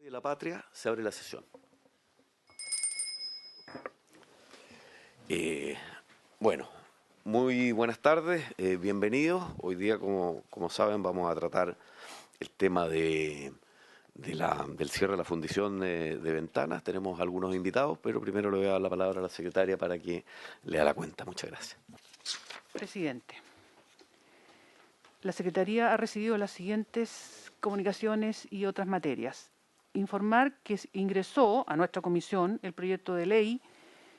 De la Patria, se abre la sesión. Bueno, muy buenas tardes, bienvenidos. Hoy día, como saben, vamos a tratar el tema del cierre de la fundición de ventanas. Tenemos algunos invitados, pero primero le voy a dar la palabra a la secretaria para que lea la cuenta. Muchas gracias. Presidente, la Secretaría ha recibido las siguientes comunicaciones y otras materias. Informar que ingresó a nuestra comisión el proyecto de ley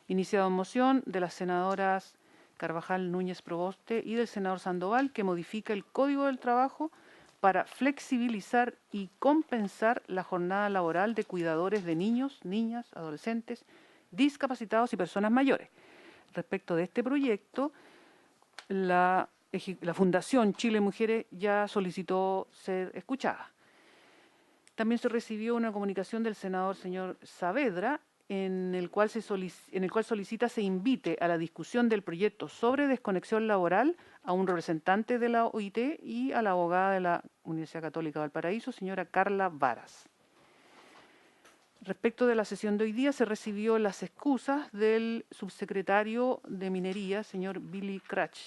iniciado en moción de las senadoras Carvajal Núñez Proboste y del senador Sandoval, que modifica el Código del Trabajo para flexibilizar y compensar la jornada laboral de cuidadores de niños, niñas, adolescentes, discapacitados y personas mayores. Respecto de este proyecto, la Fundación Chile Mujeres ya solicitó ser escuchada. También se recibió una comunicación del senador señor Saavedra en el cual solicita se invite a la discusión del proyecto sobre desconexión laboral a un representante de la OIT y a la abogada de la Universidad Católica de Valparaíso, señora Carla Varas. Respecto de la sesión de hoy día, se recibió las excusas del subsecretario de Minería, señor Billy Krach,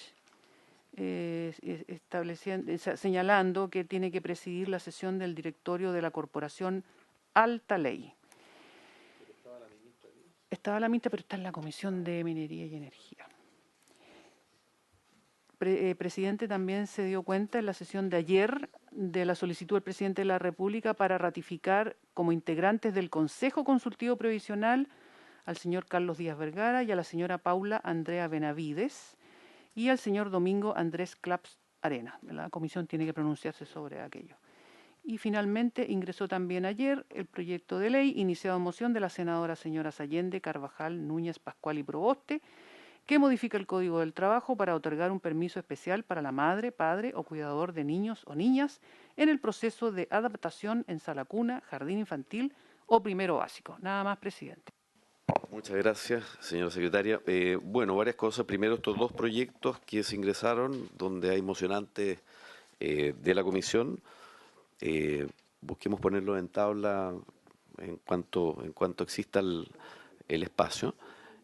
señalando que tiene que presidir la sesión del directorio de la Corporación Alta Ley. Estaba la ministra, pero está en la Comisión de Minería y Energía. Presidente, también se dio cuenta en la sesión de ayer de la solicitud del presidente de la República para ratificar como integrantes del Consejo Consultivo Previsional al señor Carlos Díaz Vergara y a la señora Paula Andrea Benavides y al señor Domingo Andrés Claps Arena. La comisión tiene que pronunciarse sobre aquello. Y finalmente ingresó también ayer el proyecto de ley iniciado en moción de las senadoras señoras Allende, Carvajal, Núñez, Pascual y Proboste, que modifica el Código del Trabajo para otorgar un permiso especial para la madre, padre o cuidador de niños o niñas en el proceso de adaptación en sala cuna, jardín infantil o primero básico. Nada más, presidente. Muchas gracias, señora secretaria. Bueno, varias cosas. Primero, estos dos proyectos que se ingresaron, donde hay mocionantes de la comisión. Busquemos ponerlos en tabla en cuanto exista el espacio.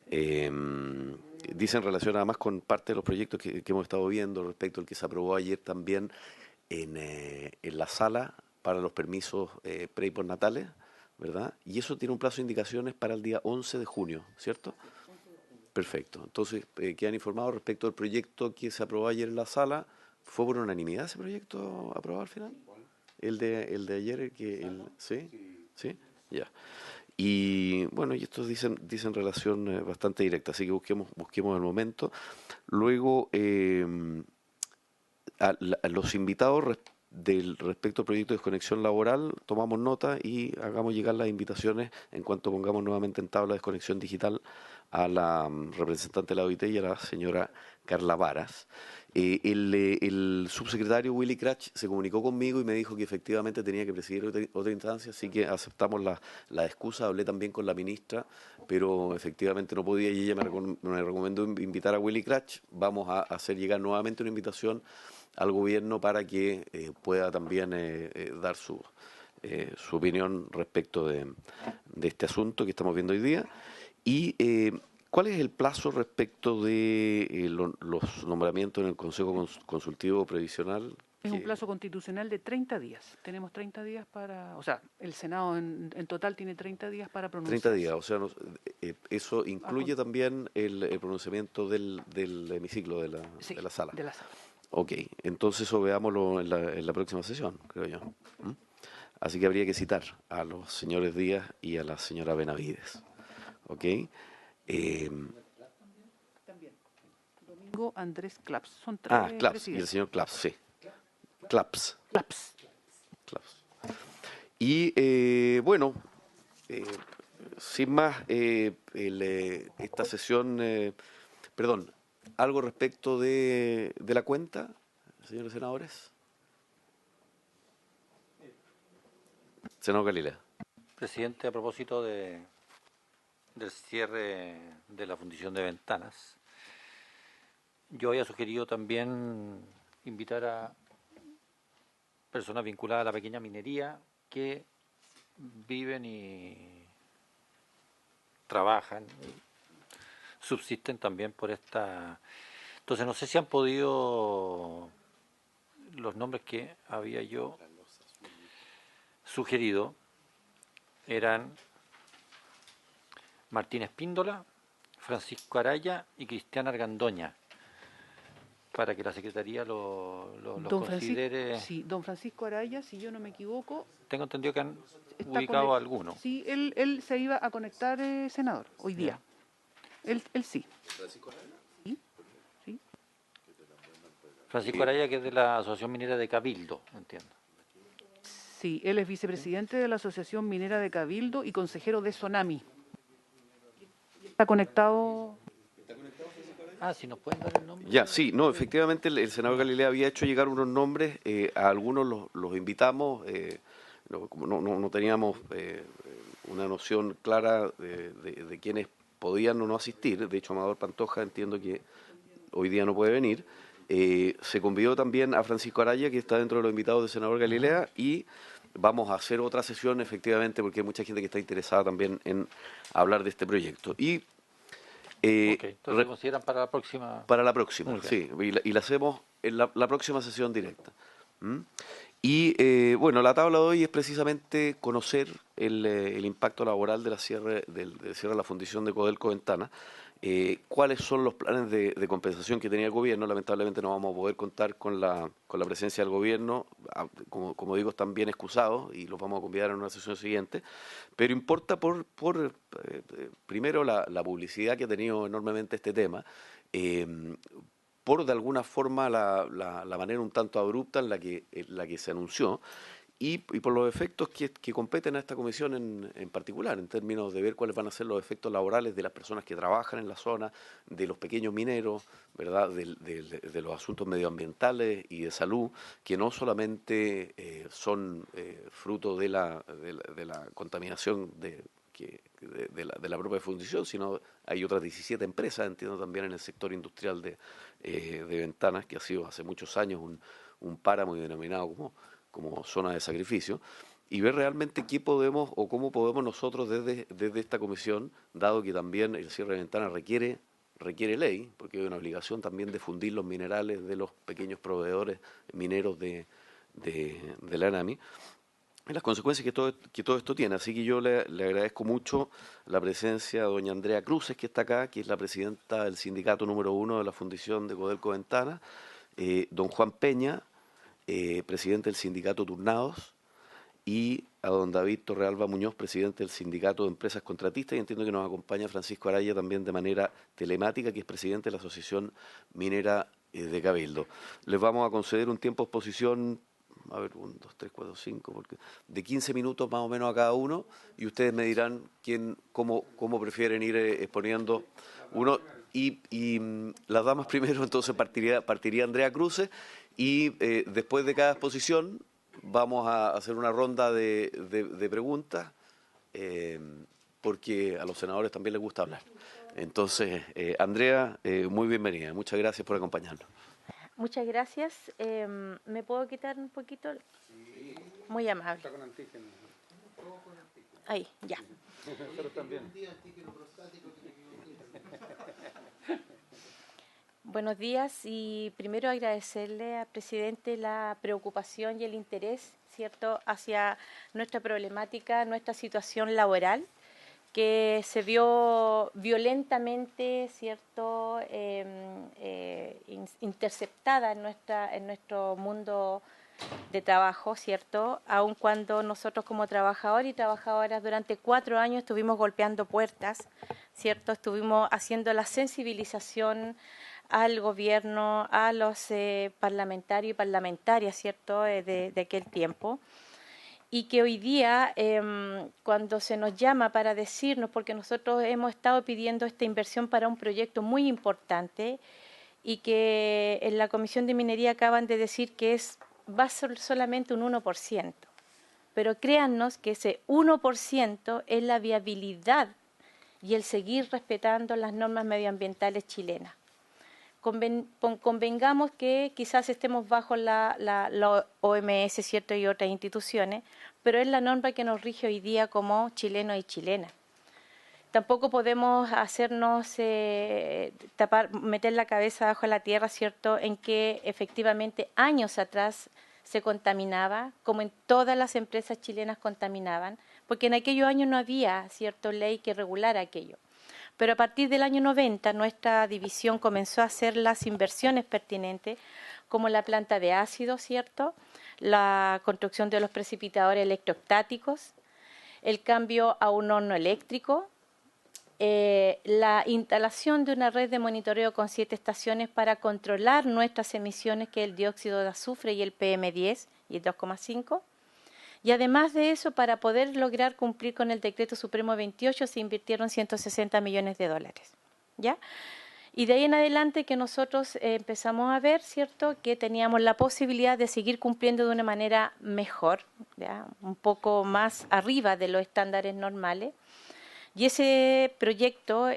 Dice en relación además con parte de los proyectos que hemos estado viendo respecto al que se aprobó ayer también en la sala para los permisos pre y postnatales, ¿verdad? Y eso tiene un plazo de indicaciones para el día 11 de junio, ¿cierto? Perfecto. Entonces, quedan informados respecto al proyecto que se aprobó ayer en la sala. ¿Fue por unanimidad ese proyecto aprobado al final? El de ayer, ¿sí? ¿Sí? Ya. Y bueno, y estos dicen relación bastante directa, así que busquemos el momento. Luego, a los invitados respecto al proyecto de desconexión laboral, tomamos nota y hagamos llegar las invitaciones en cuanto pongamos nuevamente en tabla de desconexión digital a la representante de la OIT y a la señora Carla Varas. El subsecretario Willy Krach se comunicó conmigo y me dijo que efectivamente tenía que presidir otra instancia, así que aceptamos la excusa. Hablé también con la ministra, pero efectivamente no podía y ella me recomendó invitar a Willy Krach. Vamos a hacer llegar nuevamente una invitación al gobierno para que pueda también dar su opinión respecto de este asunto que estamos viendo hoy día. Y ¿cuál es el plazo respecto de los nombramientos en el Consejo Consultivo Previsional? Es un plazo constitucional de 30 días. Tenemos 30 días para... O sea, el Senado en total tiene 30 días para pronunciarse. 30 días, o sea, eso incluye también el pronunciamiento del hemiciclo de la sala. De la sala. Ok, entonces eso veámoslo en la próxima sesión, creo yo. Así que habría que citar a los señores Díaz y a la señora Benavides. Ok. También. Domingo Andrés Claps. Son tres Claps, presidentes. y el señor Claps, sí. Claps. Claps. Y bueno, sin más, esta sesión, perdón, algo respecto de la cuenta, señores senadores. Senador Galilea. Presidente, a propósito del cierre de la fundición de ventanas, yo había sugerido también invitar a personas vinculadas a la pequeña minería que viven y trabajan, y subsisten también por esta. Entonces no sé si han podido los nombres que había yo sugerido eran Martín Espíndola, Francisco Araya y Cristian Argandoña, para que la Secretaría los considere. Sí, don Francisco Araya, si yo no me equivoco, Tengo entendido que han está ubicado algunos. Sí, él se iba a conectar, senador, hoy día. Él sí. Sí, sí. Francisco Araya, que es de la Asociación Minera de Cabildo, entiendo. Sí, él es vicepresidente de la Asociación Minera de Cabildo y consejero de Sonami. Está conectado. Ah, si nos pueden dar el nombre. Ya, sí, no, efectivamente el senador Galilea había hecho llegar unos nombres, a algunos los invitamos, como no teníamos una noción clara de quiénes podían o no asistir. De hecho, Amador Pantoja entiendo que hoy día no puede venir. Se convidó también a Francisco Araya, que está dentro de los invitados del senador Galilea, y vamos a hacer otra sesión, efectivamente, porque hay mucha gente que está interesada también en hablar de este proyecto. Y Entonces lo consideran para la próxima. para la próxima, Muy sí, y la hacemos en la próxima sesión directa. ¿Mm? Y bueno, la tabla de hoy es precisamente conocer el impacto laboral de la cierre, del cierre de la fundición de Codelco Ventana, cuáles son los planes de compensación que tenía el gobierno. Lamentablemente no vamos a poder contar con la presencia del gobierno, como digo, están bien excusados y los vamos a convidar en una sesión siguiente, pero importa por primero la publicidad que ha tenido enormemente este tema, por de alguna forma la manera un tanto abrupta en la que se anunció, y por los efectos que competen a esta comisión en particular, en términos de ver cuáles van a ser los efectos laborales de las personas que trabajan en la zona, de los pequeños mineros, ¿verdad? De los asuntos medioambientales y de salud, que no solamente son fruto de la contaminación de la propia fundición, sino hay otras 17 empresas, entiendo, también en el sector industrial de Ventanas, que ha sido hace muchos años un páramo denominado como zona de sacrificio, y ver realmente qué podemos o cómo podemos nosotros desde esta comisión, dado que también el cierre de Ventanas requiere ley, porque hay una obligación también de fundir los minerales de los pequeños proveedores mineros de la ANAMI, y las consecuencias que todo esto tiene. Así que yo le agradezco mucho la presencia de doña Andrea Cruces, que está acá, que es la presidenta del sindicato número 1 de la fundición de Codelco Ventana, don Juan Peña, presidente del sindicato Turnados, y a don David Torrealba Muñoz, presidente del sindicato de empresas contratistas, y entiendo que nos acompaña Francisco Araya también de manera telemática, que es presidente de la Asociación Minera de Cabildo. Les vamos a conceder un tiempo de exposición, a ver, 1, 2, 3, 4, 5, porque de 15 minutos más o menos a cada uno, y ustedes me dirán cómo prefieren ir exponiendo uno. Las damas primero, entonces partiría Andrea Cruces, y después de cada exposición vamos a hacer una ronda de preguntas, porque a los senadores también les gusta hablar. Entonces, Andrea, muy bienvenida. Muchas gracias por acompañarnos. Muchas gracias. ¿Me puedo quitar un poquito? Muy amable. Está con antígeno. Ahí, ya. Nosotros también. Buenos días, y primero agradecerle al presidente la preocupación y el interés, ¿cierto?, hacia nuestra problemática, nuestra situación laboral, que se vio violentamente, ¿cierto?, interceptada en nuestro mundo de trabajo, ¿cierto?, aun cuando nosotros como trabajadores y trabajadoras durante 4 años estuvimos golpeando puertas, ¿cierto?, estuvimos haciendo la sensibilización al gobierno, a los parlamentarios y parlamentarias, ¿cierto?, de aquel tiempo, y que hoy día, cuando se nos llama para decirnos, porque nosotros hemos estado pidiendo esta inversión para un proyecto muy importante, y que en la Comisión de Minería acaban de decir que va a ser solamente un 1%, pero créannos que ese 1% es la viabilidad y el seguir respetando las normas medioambientales chilenas. Convengamos que quizás estemos bajo la OMS, ¿cierto?, y otras instituciones, pero es la norma que nos rige hoy día como chilenos y chilenas. Tampoco podemos hacernos meter la cabeza bajo la tierra, ¿cierto?, en que efectivamente años atrás se contaminaba, como en todas las empresas chilenas contaminaban, porque en aquellos años no había, ¿cierto?, ley que regulara aquello. Pero a partir del año 90 nuestra división comenzó a hacer las inversiones pertinentes, como la planta de ácido, ¿cierto?, la construcción de los precipitadores electrostáticos, el cambio a un horno eléctrico, la instalación de una red de monitoreo con 7 estaciones para controlar nuestras emisiones, que es el dióxido de azufre y el PM10 y el 2,5. Y además de eso, para poder lograr cumplir con el Decreto Supremo 28, se invirtieron 160 millones de dólares. ¿Ya? Y de ahí en adelante que nosotros empezamos a ver, ¿cierto?, que teníamos la posibilidad de seguir cumpliendo de una manera mejor, ¿ya?, un poco más arriba de los estándares normales. Y ese proyecto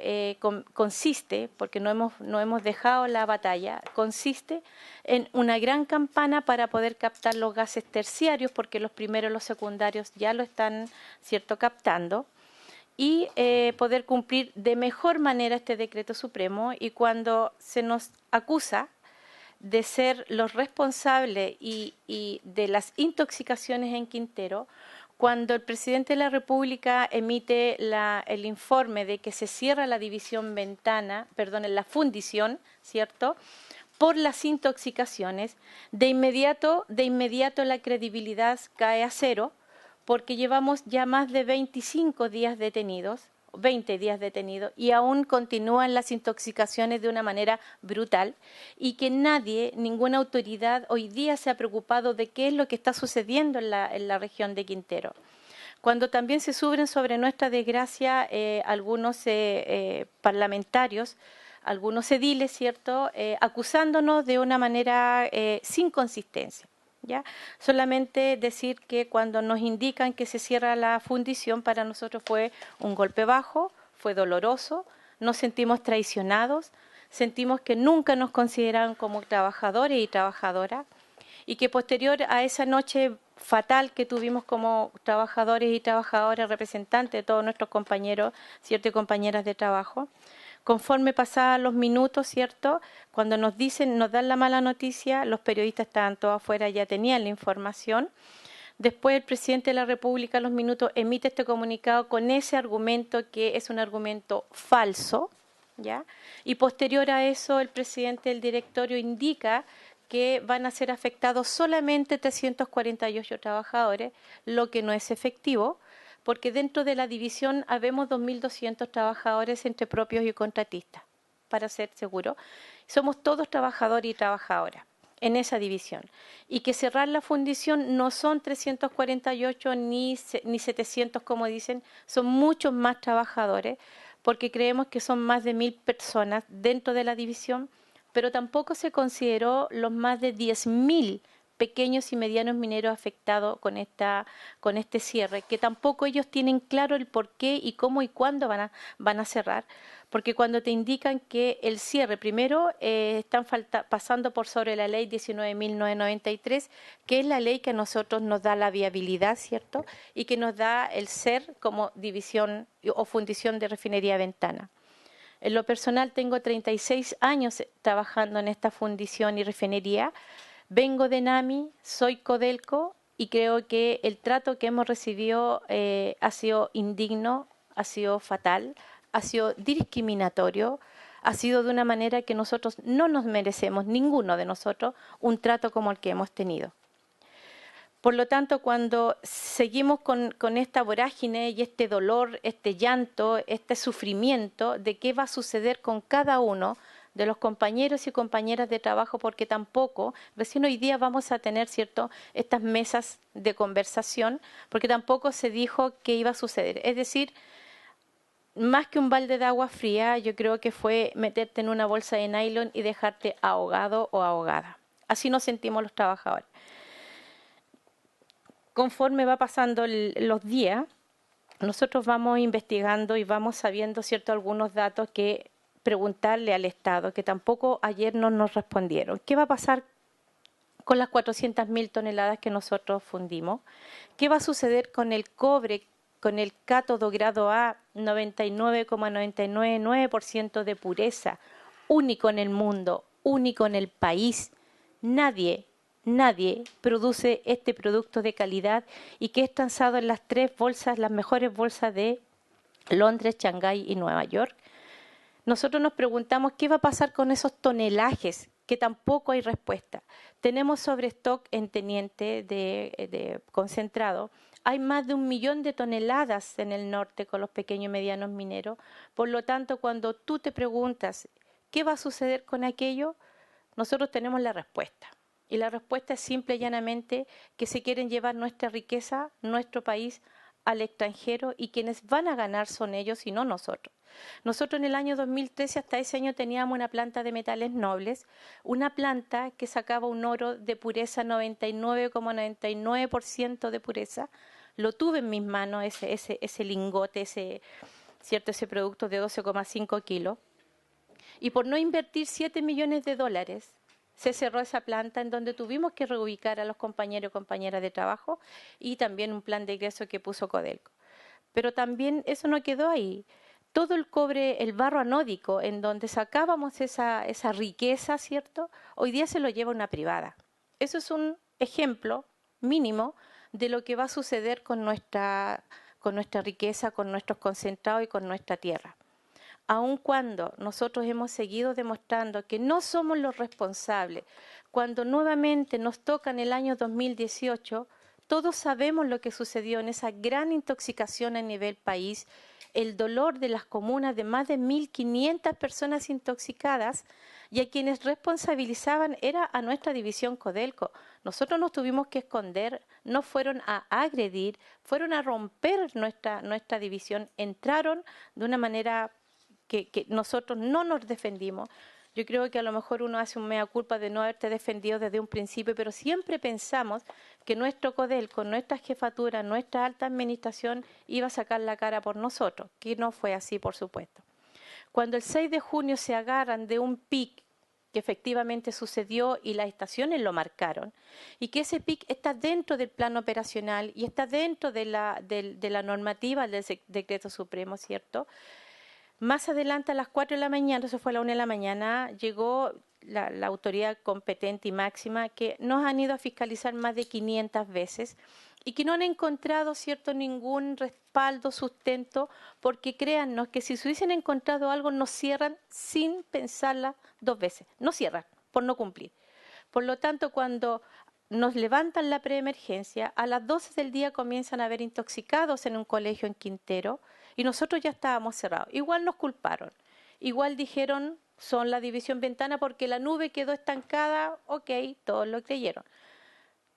consiste, porque no hemos dejado la batalla, consiste en una gran campana para poder captar los gases terciarios, porque los primeros y los secundarios ya lo están, ¿cierto?, captando, y poder cumplir de mejor manera este decreto supremo. Y cuando se nos acusa de ser los responsables y de las intoxicaciones en Quintero, cuando el presidente de la República emite el informe de que se cierra la división la fundición, ¿cierto?, por las intoxicaciones, de inmediato la credibilidad cae a cero, porque llevamos ya más de 25 días detenidos, 20 días detenidos, y aún continúan las intoxicaciones de una manera brutal, y que ninguna autoridad hoy día se ha preocupado de qué es lo que está sucediendo en la región de Quintero. Cuando también se suben sobre nuestra desgracia algunos parlamentarios, algunos ediles, ¿cierto?, acusándonos de una manera sin consistencia. ¿Ya? Solamente decir que cuando nos indican que se cierra la fundición, para nosotros fue un golpe bajo, fue doloroso, nos sentimos traicionados, sentimos que nunca nos consideraron como trabajadores y trabajadoras, y que posterior a esa noche fatal que tuvimos como trabajadores y trabajadoras, representantes de todos nuestros compañeros, ¿cierto?, y compañeras de trabajo, conforme pasaban los minutos, ¿cierto?, cuando nos dan la mala noticia, los periodistas estaban todos afuera, ya tenían la información. Después el presidente de la República a los minutos emite este comunicado con ese argumento, que es un argumento falso, ¿ya? Y posterior a eso el presidente del directorio indica que van a ser afectados solamente 348 trabajadores, lo que no es efectivo, porque dentro de la división habemos 2.200 trabajadores entre propios y contratistas, para ser seguro. Somos todos trabajadores y trabajadoras en esa división. Y que cerrar la fundición no son 348 ni 700, como dicen, son muchos más trabajadores, porque creemos que son más de 1.000 personas dentro de la división, pero tampoco se consideró los más de 10.000 pequeños y medianos mineros afectados con este cierre, que tampoco ellos tienen claro el por qué y cómo y cuándo van a cerrar, porque cuando te indican que el cierre, primero están pasando por sobre la ley 19.993, que es la ley que a nosotros nos da la viabilidad, ¿cierto?, y que nos da el ser como división o fundición de Refinería Ventana. En lo personal tengo 36 años trabajando en esta fundición y refinería. Vengo de NAMI, soy Codelco, y creo que el trato que hemos recibido ha sido indigno, ha sido fatal, ha sido discriminatorio, ha sido de una manera que nosotros no nos merecemos, ninguno de nosotros, un trato como el que hemos tenido. Por lo tanto, cuando seguimos con esta vorágine y este dolor, este llanto, este sufrimiento de qué va a suceder con cada uno de los compañeros y compañeras de trabajo, porque tampoco, recién hoy día vamos a tener, ¿cierto?, estas mesas de conversación, porque tampoco se dijo qué iba a suceder. Es decir, más que un balde de agua fría, yo creo que fue meterte en una bolsa de nylon y dejarte ahogado o ahogada. Así nos sentimos los trabajadores. Conforme va pasando los días, nosotros vamos investigando y vamos sabiendo, ¿cierto?, algunos datos que preguntarle al Estado, que tampoco ayer no nos respondieron. ¿Qué va a pasar con las 400.000 toneladas que nosotros fundimos? ¿Qué va a suceder con el cobre, con el cátodo grado A, 99,999% de pureza, único en el mundo, único en el país? Nadie produce este producto de calidad y que es transado en las 3 bolsas, las mejores bolsas de Londres, Shanghái y Nueva York. Nosotros nos preguntamos qué va a pasar con esos tonelajes, que tampoco hay respuesta. Tenemos sobrestock en Teniente de concentrado. Hay más de 1 millón de toneladas en el norte con los pequeños y medianos mineros. Por lo tanto, cuando tú te preguntas qué va a suceder con aquello, nosotros tenemos la respuesta. Y la respuesta es simple y llanamente que se quieren llevar nuestra riqueza, nuestro país, al extranjero, y quienes van a ganar son ellos y no nosotros. Nosotros en el año 2013, hasta ese año, teníamos una planta de metales nobles, una planta que sacaba un oro de pureza 99,99% de pureza. Lo tuve en mis manos, ese lingote, ese producto de 12,5 kilos. Y por no invertir $7 millones, se cerró esa planta, en donde tuvimos que reubicar a los compañeros y compañeras de trabajo, y también un plan de ingreso que puso Codelco. Pero también eso no quedó ahí. Todo el cobre, el barro anódico, en donde sacábamos esa riqueza, ¿cierto? Hoy día se lo lleva una privada. Eso es un ejemplo mínimo de lo que va a suceder con nuestra riqueza, con nuestros concentrados y con nuestra tierra. Aun cuando nosotros hemos seguido demostrando que no somos los responsables, cuando nuevamente nos toca en el año 2018, todos sabemos lo que sucedió en esa gran intoxicación a nivel país, el dolor de las comunas de más de 1.500 personas intoxicadas, y a quienes responsabilizaban era a nuestra división Codelco. Nosotros nos tuvimos que esconder, no fueron a agredir, fueron a romper nuestra división, entraron de una manera que nosotros no nos defendimos. Yo creo que a lo mejor uno hace un mea culpa de no haberte defendido desde un principio, pero siempre pensamos que nuestro Codelco, nuestra jefatura, nuestra alta administración iba a sacar la cara por nosotros, que no fue así, por supuesto. Cuando el 6 de junio se agarran de un PIC que efectivamente sucedió y las estaciones lo marcaron, y que ese PIC está dentro del plan operacional y está dentro de la normativa del decreto supremo, ¿cierto? Más adelante, a las 4 de la mañana, eso fue a la 1 de la mañana, llegó la autoridad competente y máxima, que nos han ido a fiscalizar más de 500 veces y que no han encontrado, ¿cierto?, ningún respaldo, sustento, porque créannos que si se hubiesen encontrado algo, nos cierran sin pensarla 2 veces. No cierran por no cumplir. Por lo tanto, cuando nos levantan la preemergencia, a las 12 del día comienzan a haber intoxicados en un colegio en Quintero, y nosotros ya estábamos cerrados. Igual nos culparon, igual dijeron son la división Ventana porque la nube quedó estancada, ok, todos lo creyeron.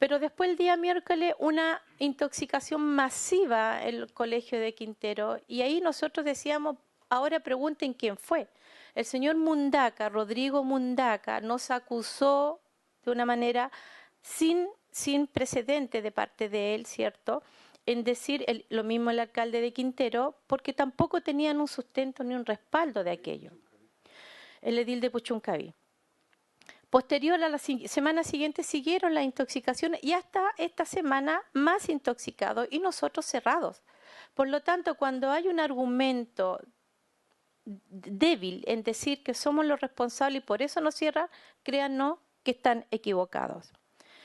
Pero después el día miércoles una intoxicación masiva en el colegio de Quintero, y ahí nosotros decíamos, ahora pregunten quién fue. El señor Mundaca, Rodrigo Mundaca, nos acusó de una manera sin precedente de parte de él, ¿cierto?, en decir lo mismo el alcalde de Quintero, porque tampoco tenían un sustento ni un respaldo de aquello. El edil de Puchuncaví. Posterior a la semana siguiente siguieron las intoxicaciones, y hasta esta semana más intoxicados, y nosotros cerrados. Por lo tanto, cuando hay un argumento débil en decir que somos los responsables y por eso nos cierran, créannos que están equivocados.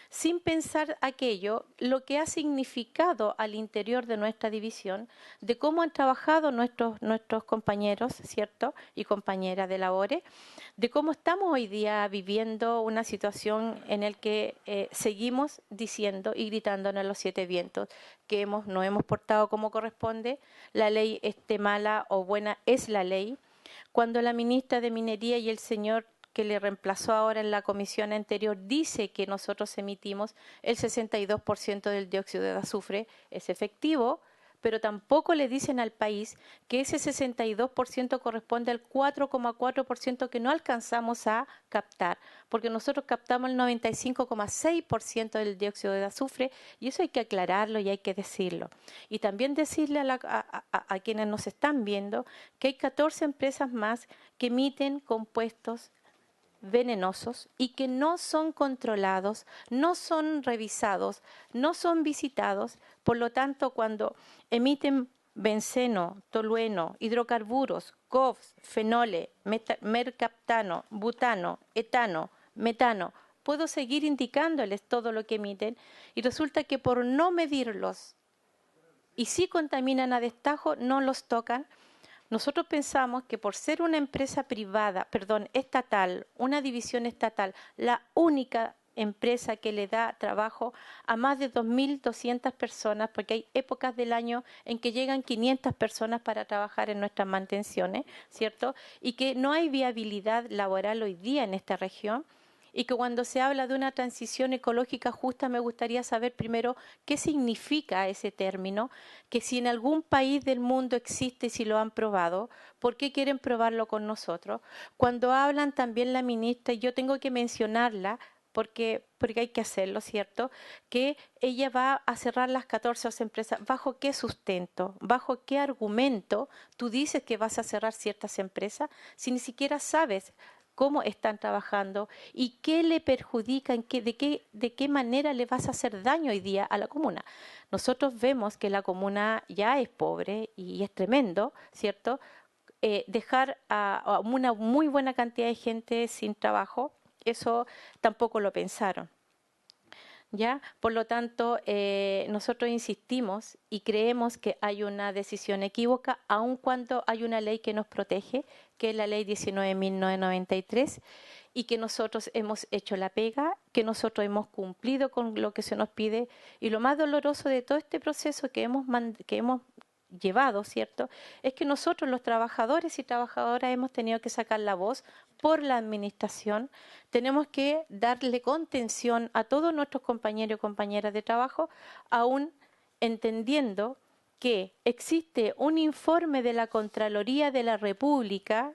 Sin pensar aquello, lo que ha significado al interior de nuestra división, de cómo han trabajado nuestros compañeros, ¿cierto?, y compañeras de labores, de cómo estamos hoy día viviendo una situación en la que seguimos diciendo y gritándonos a los 7 vientos que no hemos portado como corresponde, la ley esté mala o buena, es la ley. Cuando la ministra de Minería y el señor que le reemplazó ahora en la comisión anterior dice que nosotros emitimos el 62% del dióxido de azufre, es efectivo, pero tampoco le dicen al país que ese 62% corresponde al 4,4% que no alcanzamos a captar, porque nosotros captamos el 95,6% del dióxido de azufre, y eso hay que aclararlo y hay que decirlo. Y también decirle a quienes nos están viendo que hay 14 empresas más que emiten compuestos venenosos y que no son controlados, no son revisados, no son visitados. Por lo tanto, cuando emiten benceno, tolueno, hidrocarburos, COFs, fenoles, mercaptano, butano, etano, metano, puedo seguir indicándoles todo lo que emiten, y resulta que por no medirlos y si contaminan a destajo, no los tocan. Nosotros pensamos que por ser una empresa privada, estatal, una división estatal, la única empresa que le da trabajo a más de 2.200 personas, porque hay épocas del año en que llegan 500 personas para trabajar en nuestras mantenciones, ¿cierto? Y que no hay viabilidad laboral hoy día en esta región. Y que cuando se habla de una transición ecológica justa, me gustaría saber primero qué significa ese término, que si en algún país del mundo existe y si lo han probado, ¿por qué quieren probarlo con nosotros? Cuando hablan también la ministra, y yo tengo que mencionarla, porque hay que hacerlo, ¿cierto? Que ella va a cerrar las 14 empresas. ¿Bajo qué sustento? ¿Bajo qué argumento tú dices que vas a cerrar ciertas empresas si ni siquiera sabes cómo están trabajando y qué le perjudica, de qué manera le vas a hacer daño hoy día a la comuna? Nosotros vemos que la comuna ya es pobre y es tremendo, ¿cierto? Dejar a una muy buena cantidad de gente sin trabajo, eso tampoco lo pensaron. ¿Ya? Por lo tanto, nosotros insistimos y creemos que hay una decisión equívoca, aun cuando hay una ley que nos protege, que es la ley 19.993, y que nosotros hemos hecho la pega, que nosotros hemos cumplido con lo que se nos pide. Y lo más doloroso de todo este proceso que hemos llevado, ¿cierto?, es que nosotros los trabajadores y trabajadoras hemos tenido que sacar la voz por la administración. Tenemos que darle contención a todos nuestros compañeros y compañeras de trabajo, aún entendiendo que existe un informe de la Contraloría de la República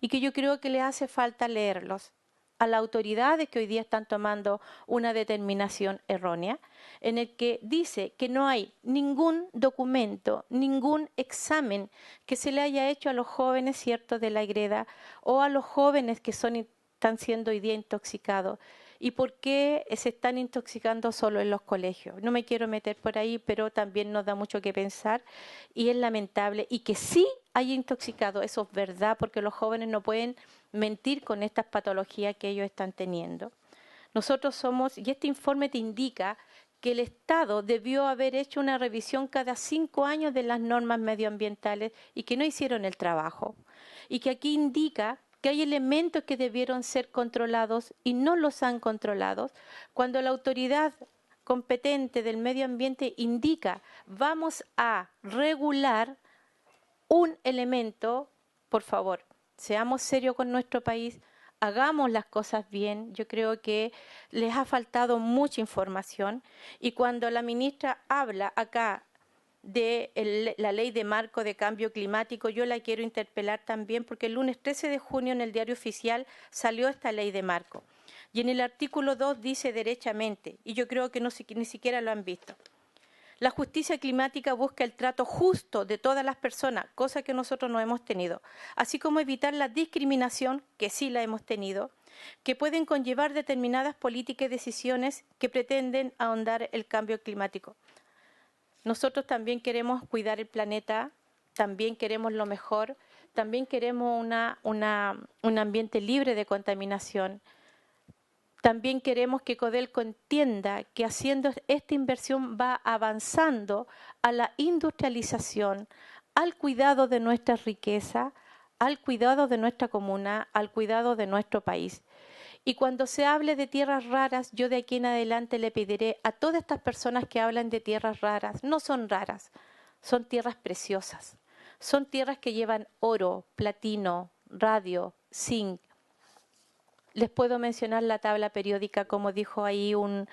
y que yo creo que le hace falta leerlos a las autoridades que hoy día están tomando una determinación errónea, en el que dice que no hay ningún documento, ningún examen que se le haya hecho a los jóvenes, ¿cierto?, de la greda, o a los jóvenes que están siendo hoy día intoxicados. ¿Y por qué se están intoxicando solo en los colegios? No me quiero meter por ahí, pero también nos da mucho que pensar y es lamentable. Y que sí hay intoxicados, eso es verdad, porque los jóvenes no pueden mentir con estas patologías que ellos están teniendo. Nosotros somos, y este informe te indica que el Estado debió haber hecho una revisión cada 5 años de las normas medioambientales y que no hicieron el trabajo. Y que aquí indica que hay elementos que debieron ser controlados y no los han controlado. Cuando la autoridad competente del medio ambiente indica vamos a regular un elemento, por favor, seamos serios con nuestro país, hagamos las cosas bien. Yo creo que les ha faltado mucha información y cuando la ministra habla acá de la ley de marco de cambio climático, yo la quiero interpelar también porque el lunes 13 de junio en el Diario Oficial salió esta ley de marco y en el artículo 2 dice derechamente, y yo creo que ni siquiera lo han visto: la justicia climática busca el trato justo de todas las personas, cosa que nosotros no hemos tenido, así como evitar la discriminación, que sí la hemos tenido, que pueden conllevar determinadas políticas y decisiones que pretenden ahondar el cambio climático. Nosotros también queremos cuidar el planeta, también queremos lo mejor, también queremos un ambiente libre de contaminación. También queremos que Codelco entienda que haciendo esta inversión va avanzando a la industrialización, al cuidado de nuestra riqueza, al cuidado de nuestra comuna, al cuidado de nuestro país. Y cuando se hable de tierras raras, yo de aquí en adelante le pediré a todas estas personas que hablan de tierras raras, no son raras, son tierras preciosas, son tierras que llevan oro, platino, radio, zinc. Les puedo mencionar la tabla periódica, como dijo ahí un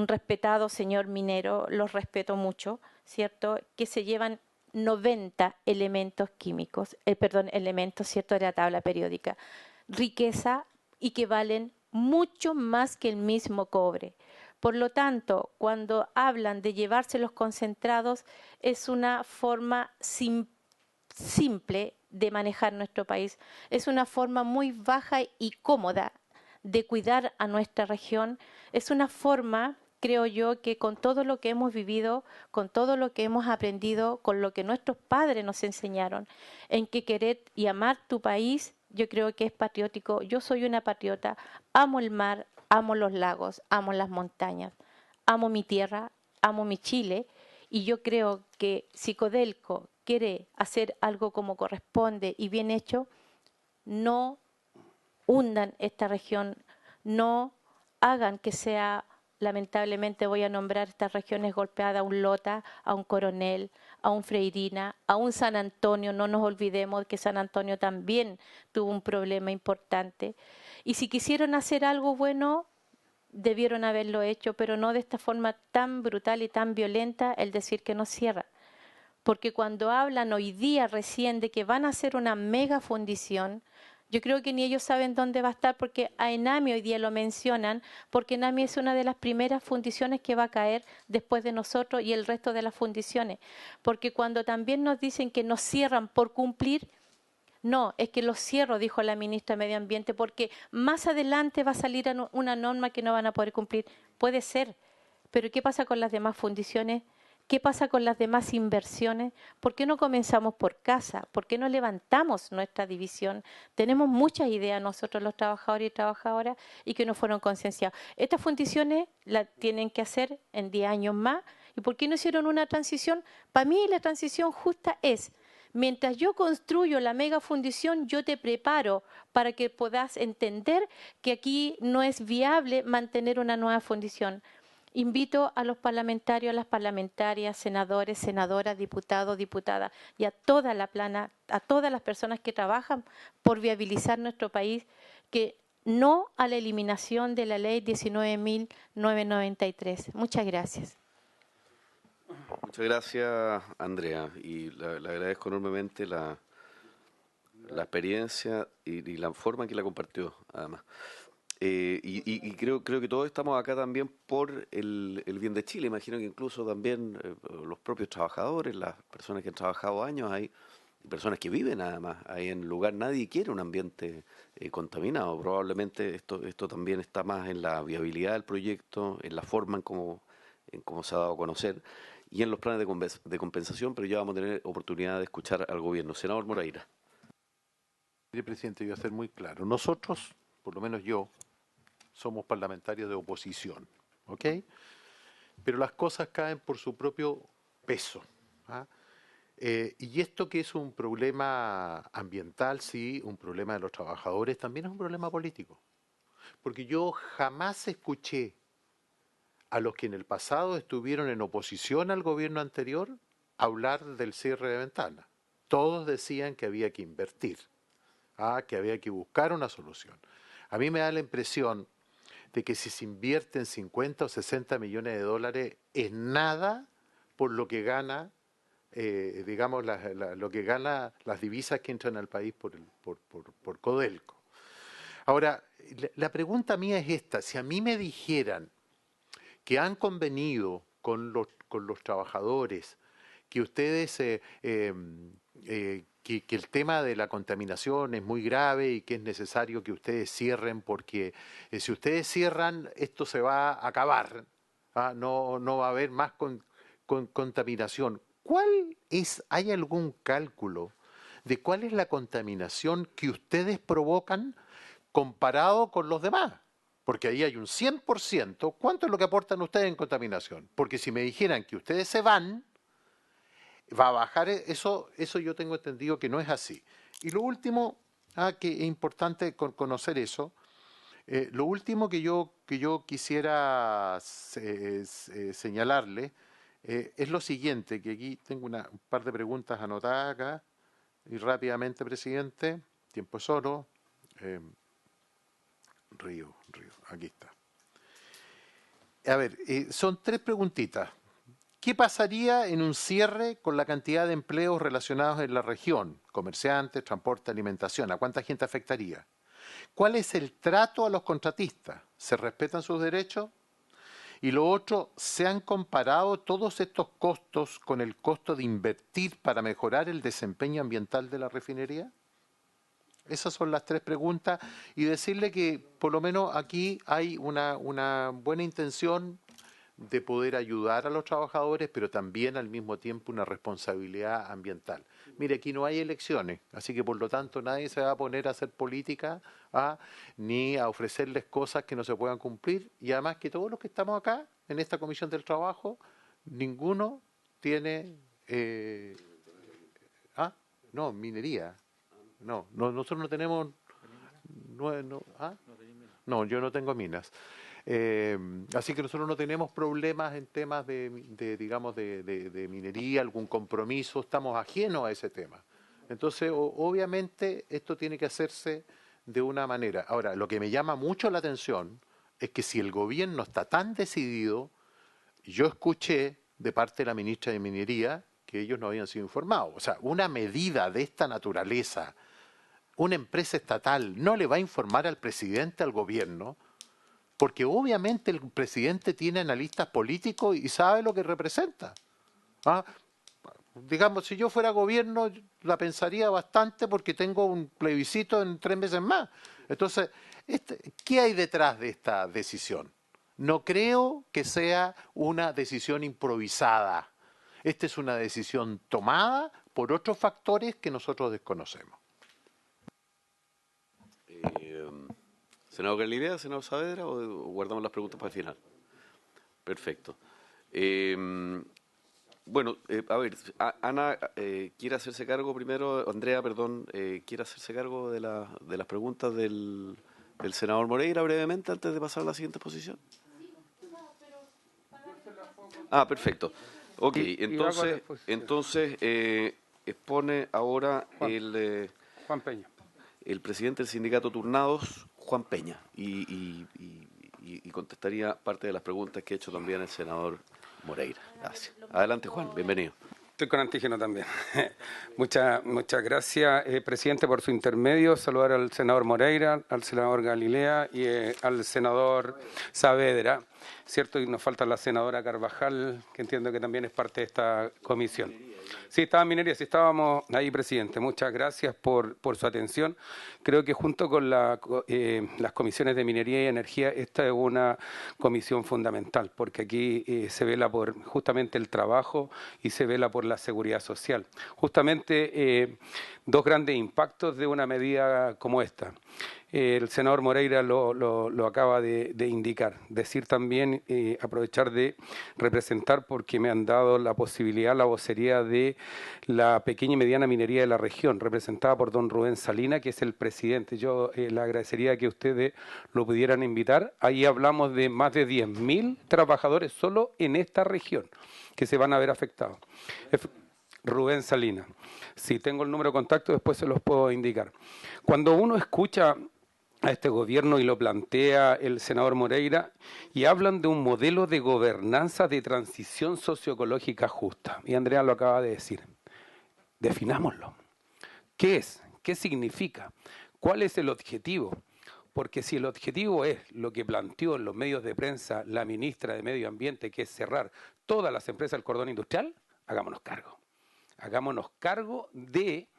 respetado señor minero, los respeto mucho, ¿cierto?, que se llevan 90 elementos químicos, elementos, ¿cierto?, de la tabla periódica. Riqueza y que valen mucho más que el mismo cobre. Por lo tanto, cuando hablan de llevarse los concentrados, es una forma simple de manejar nuestro país. Es una forma muy baja y cómoda de cuidar a nuestra región. Es una forma, creo yo, que con todo lo que hemos vivido, con todo lo que hemos aprendido, con lo que nuestros padres nos enseñaron, en que querer y amar tu país, yo creo que es patriótico. Yo soy una patriota, amo el mar, amo los lagos, amo las montañas, amo mi tierra, amo mi Chile, y yo creo que si Codelco quiere hacer algo como corresponde y bien hecho, no hundan esta región, no hagan que sea, lamentablemente voy a nombrar estas regiones golpeadas, a un Lota, a un Coronel, a un Freirina, a un San Antonio. No nos olvidemos que San Antonio también tuvo un problema importante. Y si quisieron hacer algo bueno, debieron haberlo hecho, pero no de esta forma tan brutal y tan violenta, el decir que no cierra. Porque cuando hablan hoy día recién de que van a hacer una mega fundición, yo creo que ni ellos saben dónde va a estar, porque a ENAMI hoy día lo mencionan, porque ENAMI es una de las primeras fundiciones que va a caer después de nosotros y el resto de las fundiciones. Porque cuando también nos dicen que nos cierran por cumplir, no, es que los cierro, dijo la ministra de Medio Ambiente, porque más adelante va a salir una norma que no van a poder cumplir. Puede ser, pero ¿qué pasa con las demás fundiciones? ¿Qué pasa con las demás inversiones? ¿Por qué no comenzamos por casa? ¿Por qué no levantamos nuestra división? Tenemos muchas ideas nosotros los trabajadores y trabajadoras y que no fueron concienciados. Estas fundiciones las tienen que hacer en 10 años más. ¿Y por qué no hicieron una transición? Para mí la transición justa es: mientras yo construyo la mega fundición, yo te preparo para que puedas entender que aquí no es viable mantener una nueva fundición. Invito a los parlamentarios, a las parlamentarias, senadores, senadoras, diputados, diputadas y a toda la plana, a todas las personas que trabajan por viabilizar nuestro país, que no a la eliminación de la ley 19.993. Muchas gracias. Muchas gracias, Andrea, y le agradezco enormemente la experiencia y la forma en que la compartió, además. Y creo que todos estamos acá también por el bien de Chile. Imagino que incluso también los propios trabajadores, las personas que han trabajado años ahí, personas que viven además ahí en el lugar, nadie quiere un ambiente contaminado. Probablemente esto también está más en la viabilidad del proyecto, en la forma en cómo se ha dado a conocer y en los planes de compensación, pero ya vamos a tener oportunidad de escuchar al gobierno. Senador Moreira. Mire, presidente, voy a ser muy claro. Nosotros, por lo menos yo, somos parlamentarios de oposición, ¿ok? Pero las cosas caen por su propio peso. ¿Ah? Y esto que es un problema ambiental, sí, un problema de los trabajadores, también es un problema político. Porque yo jamás escuché a los que en el pasado estuvieron en oposición al gobierno anterior hablar del cierre de ventanas. Todos decían que había que invertir, que había que buscar una solución. A mí me da la impresión de que si se invierten 50 o 60 millones de dólares es nada por lo que gana, digamos, lo que gana las divisas que entran al país por Codelco. Ahora, la pregunta mía es esta: si a mí me dijeran que han convenido con los trabajadores que ustedes que el tema de la contaminación es muy grave y que es necesario que ustedes cierren porque si ustedes cierran esto se va a acabar, no va a haber más contaminación. ¿Hay algún cálculo de cuál es la contaminación que ustedes provocan comparado con los demás? Porque ahí hay un 100%. ¿Cuánto es lo que aportan ustedes en contaminación? Porque si me dijeran que ustedes se van, va a bajar eso yo tengo entendido que no es así. Y lo último, que es importante conocer eso, lo último que yo quisiera señalarle es lo siguiente, que aquí tengo un par de preguntas anotadas acá, y rápidamente, presidente, tiempo es oro. Río, aquí está. A ver, son 3 preguntitas. ¿Qué pasaría en un cierre con la cantidad de empleos relacionados en la región? Comerciantes, transporte, alimentación. ¿A cuánta gente afectaría? ¿Cuál es el trato a los contratistas? ¿Se respetan sus derechos? Y lo otro, ¿se han comparado todos estos costos con el costo de invertir para mejorar el desempeño ambiental de la refinería? Esas son las tres preguntas y decirle que por lo menos aquí hay una buena intención de poder ayudar a los trabajadores, pero también al mismo tiempo una responsabilidad ambiental. Mire, aquí no hay elecciones, así que por lo tanto nadie se va a poner a hacer política ni a ofrecerles cosas que no se puedan cumplir, y además que todos los que estamos acá en esta Comisión del Trabajo, ninguno tiene minería. No, nosotros no tenemos no, yo no tengo minas. Así que nosotros no tenemos problemas en temas de minería, algún compromiso, estamos ajenos a ese tema. Entonces, obviamente, esto tiene que hacerse de una manera. Ahora, lo que me llama mucho la atención es que si el gobierno está tan decidido, yo escuché de parte de la ministra de Minería que ellos no habían sido informados. O sea, una medida de esta naturaleza, una empresa estatal no le va a informar al presidente, al gobierno, porque obviamente el presidente tiene analistas políticos y sabe lo que representa. Digamos, si yo fuera gobierno, la pensaría bastante porque tengo un plebiscito en 3 meses más. Entonces, ¿qué hay detrás de esta decisión? No creo que sea una decisión improvisada. Esta es una decisión tomada por otros factores que nosotros desconocemos. ¿Senador Galilea, senador Saavedra, o guardamos las preguntas para el final? Perfecto. Bueno, a ver, Ana quiere hacerse cargo primero, Andrea, perdón, quiere hacerse cargo de las preguntas del senador Moreira brevemente antes de pasar a la siguiente posición. Perfecto. Ok, entonces expone ahora Juan Peña. El presidente del sindicato Turnados, Juan Peña, y contestaría parte de las preguntas que ha hecho también el senador Moreira. Gracias. Adelante, Juan, bienvenido. Estoy con antígeno también. Muchas gracias, presidente, por su intermedio. Saludar al senador Moreira, al senador Galilea y al senador Saavedra. Cierto, y nos falta la senadora Carvajal, que entiendo que también es parte de esta comisión. Sí, estaba en minería, sí estábamos ahí, presidente. Muchas gracias por su atención. Creo que junto con las comisiones de minería y energía, esta es una comisión fundamental, porque aquí se vela por justamente el trabajo y se vela por la seguridad social. Justamente dos grandes impactos de una medida como esta. El senador Moreira lo acaba de indicar. Decir también, aprovechar de representar, porque me han dado la posibilidad, la vocería de la pequeña y mediana minería de la región, representada por don Rubén Salina, que es el presidente. Yo le agradecería que ustedes lo pudieran invitar. Ahí hablamos de más de 10.000 trabajadores solo en esta región que se van a ver afectados. Rubén Salina. Si tengo el número de contacto, después se los puedo indicar. Cuando uno escucha a este gobierno y lo plantea el senador Moreira, y hablan de un modelo de gobernanza de transición socioecológica justa, y Andrea lo acaba de decir, definámoslo. ¿Qué es? ¿Qué significa? ¿Cuál es el objetivo? Porque si el objetivo es lo que planteó en los medios de prensa la ministra de Medio Ambiente, que es cerrar todas las empresas del cordón industrial, hagámonos cargo. Hagámonos cargo de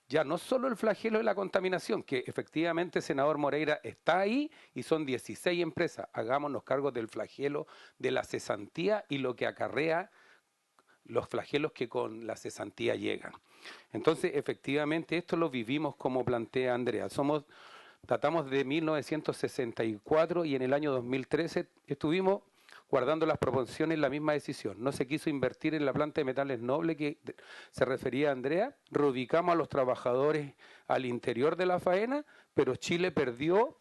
ya no solo el flagelo de la contaminación, que efectivamente, senador Moreira, está ahí y son 16 empresas. Hagámonos cargo del flagelo de la cesantía y lo que acarrea los flagelos que con la cesantía llegan. Entonces, efectivamente, esto lo vivimos como plantea Andrea. Tratamos de 1964 y en el año 2013 estuvimos guardando las proporciones, la misma decisión. No se quiso invertir en la planta de metales nobles que se refería a Andrea, reubicamos a los trabajadores al interior de la faena, pero Chile perdió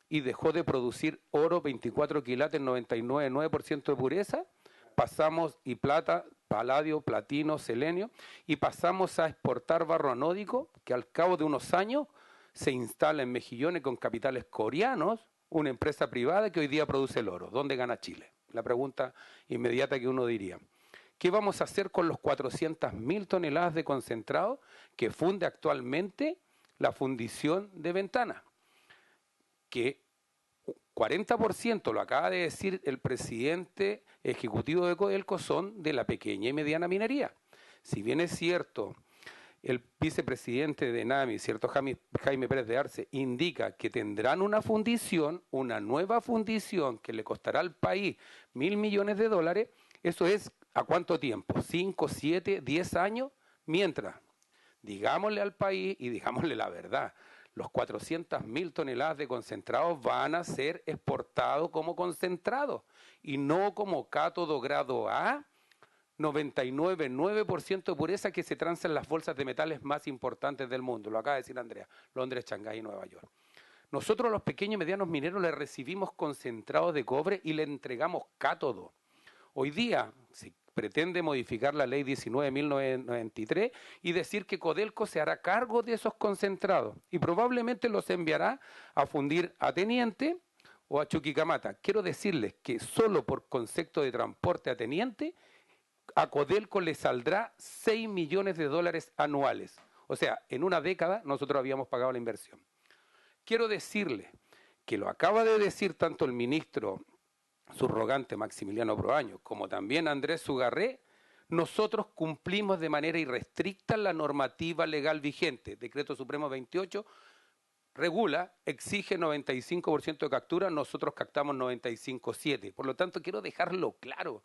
y dejó de producir oro, 24 quilates, 99,9% de pureza, pasamos y plata, paladio, platino, selenio, y pasamos a exportar barro anódico, que al cabo de unos años se instala en Mejillones con capitales coreanos, una empresa privada que hoy día produce el oro. ¿Dónde gana Chile? La pregunta inmediata que uno diría. ¿Qué vamos a hacer con los 400.000 toneladas de concentrado que funde actualmente la fundición de Ventana? Que 40%, lo acaba de decir el presidente ejecutivo de Codelco, son de la pequeña y mediana minería. Si bien es cierto, el vicepresidente de NAMI, cierto Jaime Pérez de Arce, indica que tendrán una fundición, una nueva fundición que le costará al país $1.000 millones, eso es ¿a cuánto tiempo? ¿5, 7, 10 años? Mientras, digámosle al país y digámosle la verdad, los 400.000 toneladas de concentrados van a ser exportados como concentrados y no como cátodo grado A, 99,9% de pureza que se transa en las bolsas de metales más importantes del mundo. Lo acaba de decir Andrea, Londres, Shanghái y Nueva York. Nosotros los pequeños y medianos mineros le recibimos concentrados de cobre y le entregamos cátodo. Hoy día se pretende modificar la ley 19.093 y decir que Codelco se hará cargo de esos concentrados y probablemente los enviará a fundir a Teniente o a Chuquicamata. Quiero decirles que solo por concepto de transporte a Teniente, a Codelco le saldrá $6 millones anuales. O sea, en una década nosotros habíamos pagado la inversión. Quiero decirles que lo acaba de decir tanto el ministro subrogante Maximiliano Proaño, como también Andrés Sugarré, nosotros cumplimos de manera irrestricta la normativa legal vigente. Decreto Supremo 28 regula, exige 95% de captura, nosotros captamos 95,7%. Por lo tanto, quiero dejarlo claro,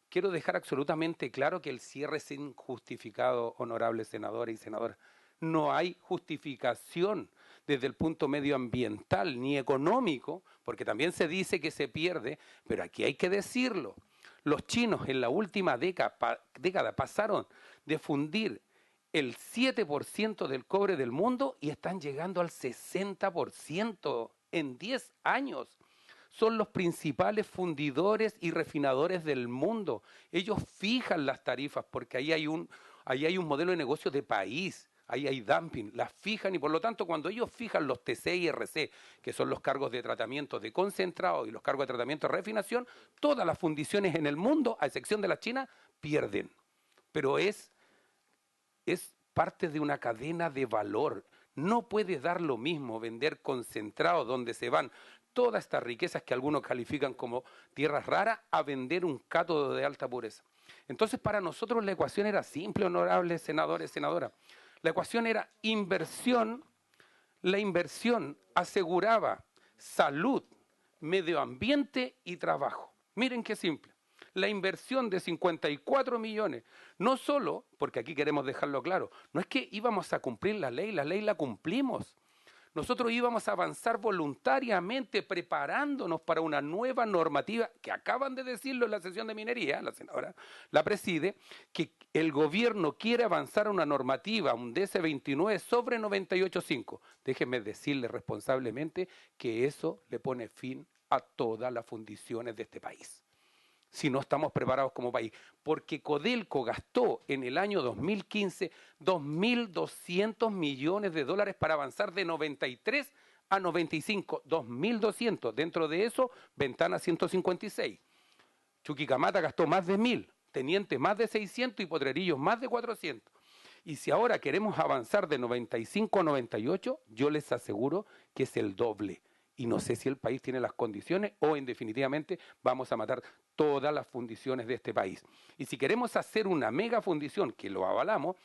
quiero dejar absolutamente claro que el cierre es injustificado, honorables senadores y senadoras. No hay justificación desde el punto medioambiental ni económico, porque también se dice que se pierde, pero aquí hay que decirlo. Los chinos en la última década pasaron de fundir el 7% del cobre del mundo y están llegando al 60% en 10 años. Son los principales fundidores y refinadores del mundo. Ellos fijan las tarifas porque ahí hay un modelo de negocio de país. Ahí hay dumping, las fijan y por lo tanto cuando ellos fijan los TC y RC, que son los cargos de tratamiento de concentrado y los cargos de tratamiento de refinación, todas las fundiciones en el mundo, a excepción de la China, pierden. Pero es parte de una cadena de valor. No puede dar lo mismo vender concentrado donde se van todas estas riquezas que algunos califican como tierras raras a vender un cátodo de alta pureza. Entonces para nosotros la ecuación era simple, honorables senadores, senadoras. La ecuación era inversión, la inversión aseguraba salud, medio ambiente y trabajo. Miren qué simple. La inversión de 54 millones, no solo, porque aquí queremos dejarlo claro, no es que íbamos a cumplir la ley la cumplimos. Nosotros íbamos a avanzar voluntariamente preparándonos para una nueva normativa que acaban de decirlo en la sesión de minería, la senadora la preside, que el gobierno quiere avanzar a una normativa, un DC-29 sobre 98.5. Déjenme decirle responsablemente que eso le pone fin a todas las fundiciones de este país. Si no estamos preparados como país, porque Codelco gastó en el año 2015 $2.200 millones para avanzar de 93 a 95, 2.200, dentro de eso Ventana 156, Chuquicamata gastó más de 1.000, Teniente más de 600 y Potrerillos más de 400. Y si ahora queremos avanzar de 95 a 98, yo les aseguro que es el doble. Y no sé si el país tiene las condiciones o en definitivamente vamos a matar todas las fundiciones de este país. Y si queremos hacer una mega fundición, que lo avalamos,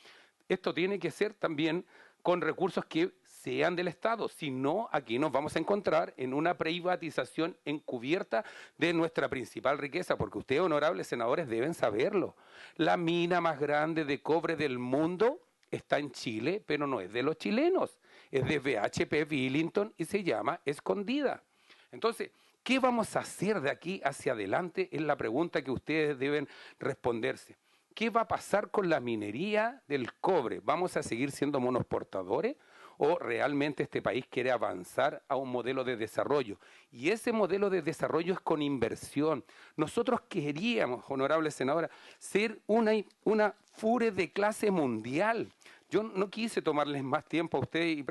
esto tiene que ser también con recursos que sean del Estado. Si no, aquí nos vamos a encontrar en una privatización encubierta de nuestra principal riqueza, porque ustedes, honorables senadores, deben saberlo. La mina más grande de cobre del mundo está en Chile, pero no es de los chilenos, es de BHP Billington y se llama Escondida. Entonces, ¿qué vamos a hacer de aquí hacia adelante? Es la pregunta que ustedes deben responderse. ¿Qué va a pasar con la minería del cobre? ¿Vamos a seguir siendo monoexportadores o realmente este país quiere avanzar a un modelo de desarrollo? Y ese modelo de desarrollo es con inversión. Nosotros queríamos, honorable senadora, ser una FURE de clase mundial. Yo no quise tomarles más tiempo a ustedes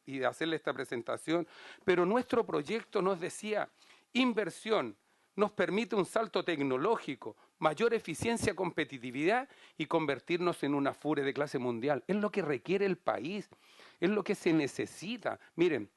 y hacerles esta presentación, pero nuestro proyecto nos decía inversión, nos permite un salto tecnológico, mayor eficiencia, competitividad y convertirnos en una FURE de clase mundial. Es lo que requiere el país, es lo que se necesita. Miren,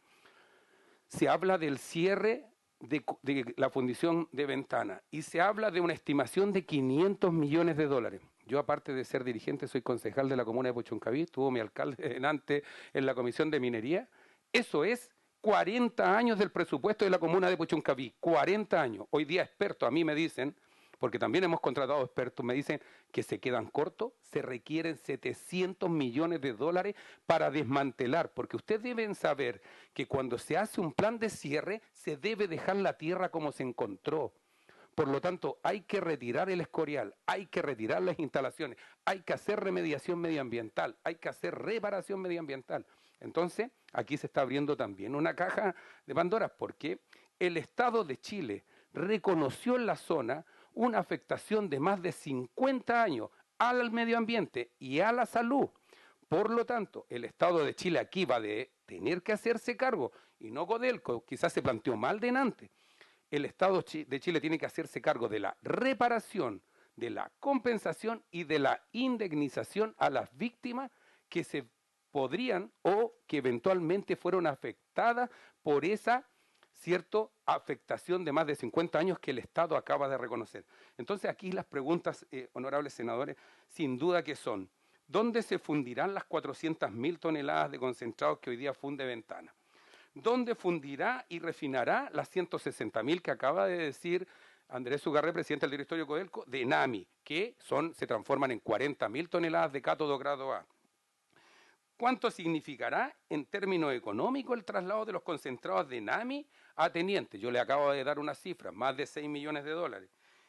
se habla del cierre de la fundición de Ventana y se habla de una estimación de 500 millones de dólares. Yo, aparte de ser dirigente, soy concejal de la comuna de Puchuncaví, estuvo mi alcalde delante en la comisión de minería. Eso es 40 años del presupuesto de la comuna de Puchuncaví, 40 años. Hoy día expertos a mí me dicen, porque también hemos contratado expertos, me dicen que se quedan cortos, se requieren 700 millones de dólares para desmantelar, porque ustedes deben saber que cuando se hace un plan de cierre, se debe dejar la tierra como se encontró. Por lo tanto, hay que retirar el escorial, hay que retirar las instalaciones, hay que hacer remediación medioambiental, hay que hacer reparación medioambiental. Entonces, aquí se está abriendo también una caja de Pandora, porque el Estado de Chile reconoció en la zona una afectación de más de 50 años al medio ambiente y a la salud. Por lo tanto, el Estado de Chile aquí va a tener que hacerse cargo, y no Codelco, quizás se planteó mal delante. El Estado de Chile tiene que hacerse cargo de la reparación, de la compensación y de la indemnización a las víctimas que se podrían o que eventualmente fueron afectadas por esa afectación de más de 50 años que el Estado acaba de reconocer. Entonces aquí las preguntas, honorables senadores, sin duda que son: ¿dónde se fundirán las 400.000 toneladas de concentrados que hoy día funde Ventana? ¿Dónde fundirá y refinará las 160.000 que acaba de decir Andrés Ugarre, presidente del directorio de Codelco, de NAMI, que se transforman en 40.000 toneladas de cátodo grado A? ¿Cuánto significará en términos económicos el traslado de los concentrados de NAMI a Teniente? Yo le acabo de dar una cifra, más de 6 millones de dólares.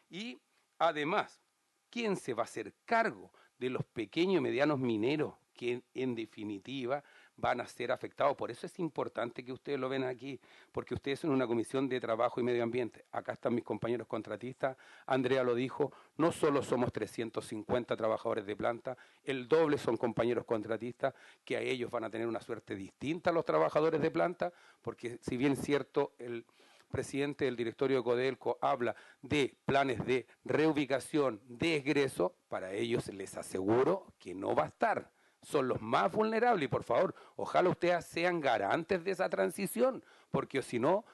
Y además, ¿quién se va a hacer cargo de los pequeños y medianos mineros que en definitiva van a ser afectados? Por eso es importante que ustedes lo ven aquí, porque ustedes son una comisión de trabajo y medio ambiente. Acá están mis compañeros contratistas, Andrea lo dijo, no solo somos 350 trabajadores de planta, el doble son compañeros contratistas, que a ellos van a tener una suerte distinta a los trabajadores de planta, porque si bien es cierto, el presidente del directorio de Codelco habla de planes de reubicación, de egreso, para ellos les aseguro que no va a estar. Son los más vulnerables y por favor, ojalá ustedes sean garantes de esa transición, porque si no,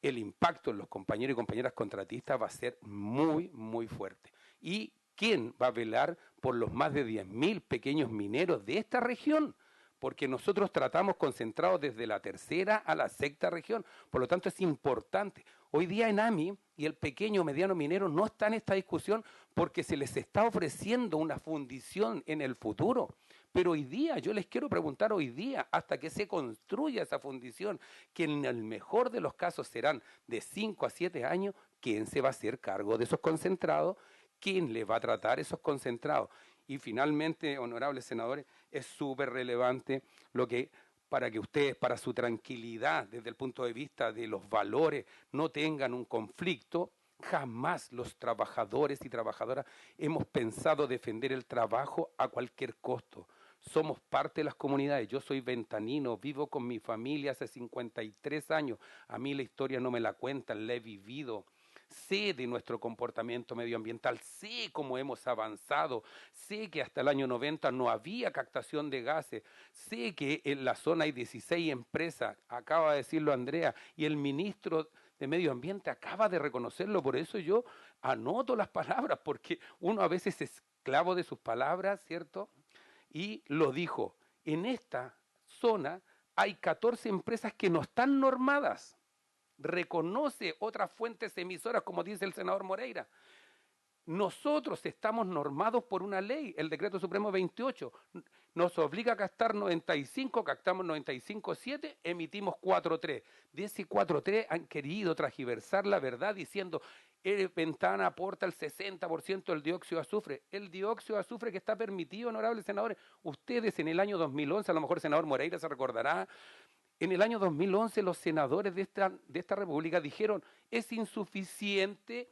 el impacto en los compañeros y compañeras contratistas va a ser muy, muy fuerte. ¿Y quién va a velar por los más de 10.000 pequeños mineros de esta región? Porque nosotros tratamos concentrados desde la tercera a la sexta región. Por lo tanto, es importante. Hoy día en AMI y el pequeño o mediano minero no está en esta discusión porque se les está ofreciendo una fundición en el futuro. Pero hoy día, yo les quiero preguntar hoy día, hasta que se construya esa fundición, que en el mejor de los casos serán de 5 a 7 años, ¿quién se va a hacer cargo de esos concentrados? ¿Quién les va a tratar esos concentrados? Y finalmente, honorables senadores, es súper relevante lo que, para que ustedes, para su tranquilidad desde el punto de vista de los valores, no tengan un conflicto. Jamás los trabajadores y trabajadoras hemos pensado defender el trabajo a cualquier costo. Somos parte de las comunidades. Yo soy ventanino, vivo con mi familia hace 53 años. A mí la historia no me la cuentan, la he vivido. Sé de nuestro comportamiento medioambiental, sé cómo hemos avanzado, sé que hasta el año 90 no había captación de gases, sé que en la zona hay 16 empresas, acaba de decirlo Andrea, y el ministro de Medio Ambiente acaba de reconocerlo. Por eso yo anoto las palabras, porque uno a veces es esclavo de sus palabras, ¿cierto? Y lo dijo, en esta zona hay 14 empresas que no están normadas. Reconoce otras fuentes emisoras, como dice el senador Moreira. Nosotros estamos normados por una ley, el Decreto Supremo 28. Nos obliga a captar 95, captamos 95.7, emitimos 4.3. De ese 4.3 han querido transgiversar la verdad diciendo Ventana aporta el 60% del dióxido de azufre. El dióxido de azufre que está permitido, honorables senadores. Ustedes en el año 2011, a lo mejor el senador Moreira se recordará, en el año 2011 los senadores de esta república dijeron es insuficiente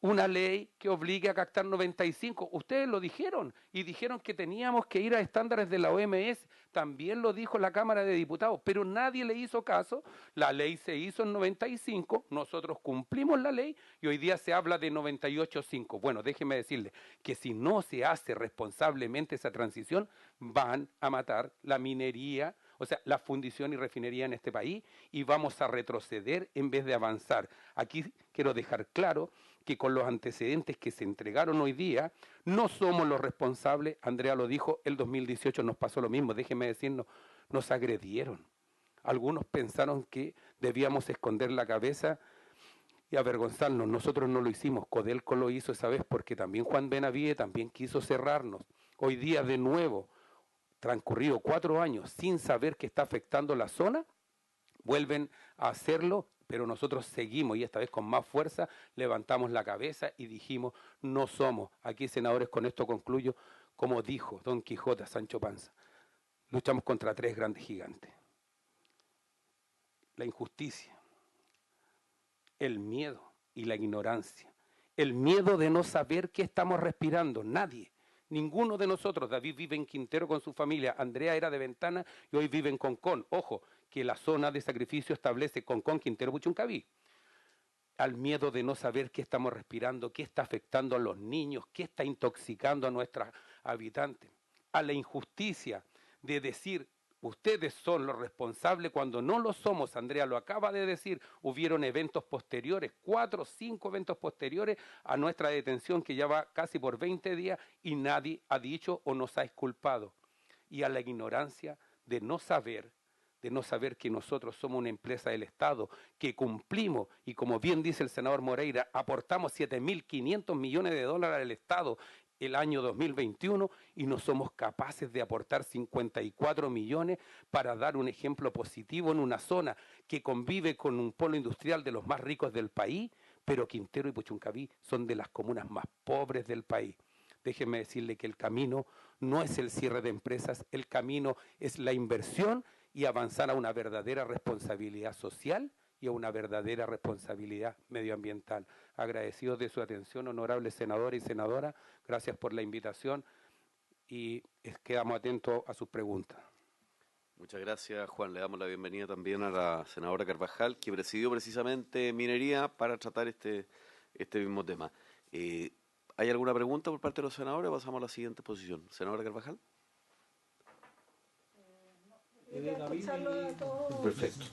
una ley que obligue a captar 95. Ustedes lo dijeron y dijeron que teníamos que ir a estándares de la OMS. También lo dijo la Cámara de Diputados, pero nadie le hizo caso. La ley se hizo en 95, nosotros cumplimos la ley y hoy día se habla de 98.5. Bueno, déjenme decirles que si no se hace responsablemente esa transición, van a matar la minería O sea, la fundición y refinería en este país, y vamos a retroceder en vez de avanzar. Aquí quiero dejar claro que con los antecedentes que se entregaron hoy día, no somos los responsables. Andrea lo dijo, el 2018 nos pasó lo mismo, déjenme decirnos, nos agredieron. Algunos pensaron que debíamos esconder la cabeza y avergonzarnos. Nosotros no lo hicimos, Codelco lo hizo esa vez porque también Juan Benavides también quiso cerrarnos. Hoy día de nuevo, transcurrido 4 años sin saber que está afectando la zona, vuelven a hacerlo, pero nosotros seguimos y esta vez con más fuerza levantamos la cabeza y dijimos, no somos. Aquí, senadores, con esto concluyo, como dijo Don Quijote a Sancho Panza, luchamos contra 3 grandes gigantes. La injusticia, el miedo y la ignorancia. El miedo de no saber qué estamos respirando, nadie. Ninguno de nosotros. David vive en Quintero con su familia, Andrea era de Ventana y hoy vive en Concón. Ojo, que la zona de sacrificio establece Concón, Quintero, Puchuncaví. Al miedo de no saber qué estamos respirando, qué está afectando a los niños, qué está intoxicando a nuestros habitantes. A la injusticia de decir, ustedes son los responsables cuando no lo somos. Andrea lo acaba de decir, hubieron eventos posteriores, 4 o 5 eventos posteriores a nuestra detención que ya va casi por 20 días y nadie ha dicho o nos ha exculpado. Y a la ignorancia de no saber que nosotros somos una empresa del Estado, que cumplimos y como bien dice el senador Moreira, aportamos 7.500 millones de dólares al Estado el año 2021 y no somos capaces de aportar 54 millones para dar un ejemplo positivo en una zona que convive con un polo industrial de los más ricos del país, pero Quintero y Puchuncaví son de las comunas más pobres del país. Déjenme decirle que el camino no es el cierre de empresas, el camino es la inversión y avanzar a una verdadera responsabilidad social y a una verdadera responsabilidad medioambiental. Agradecidos de su atención, honorables senadores y senadoras, gracias por la invitación y quedamos atentos a sus preguntas. Muchas gracias, Juan. Le damos la bienvenida también a la senadora Carvajal, que presidió precisamente minería para tratar este mismo tema. ¿Hay alguna pregunta por parte de los senadores? Pasamos a la siguiente posición. Senadora Carvajal. Perfecto.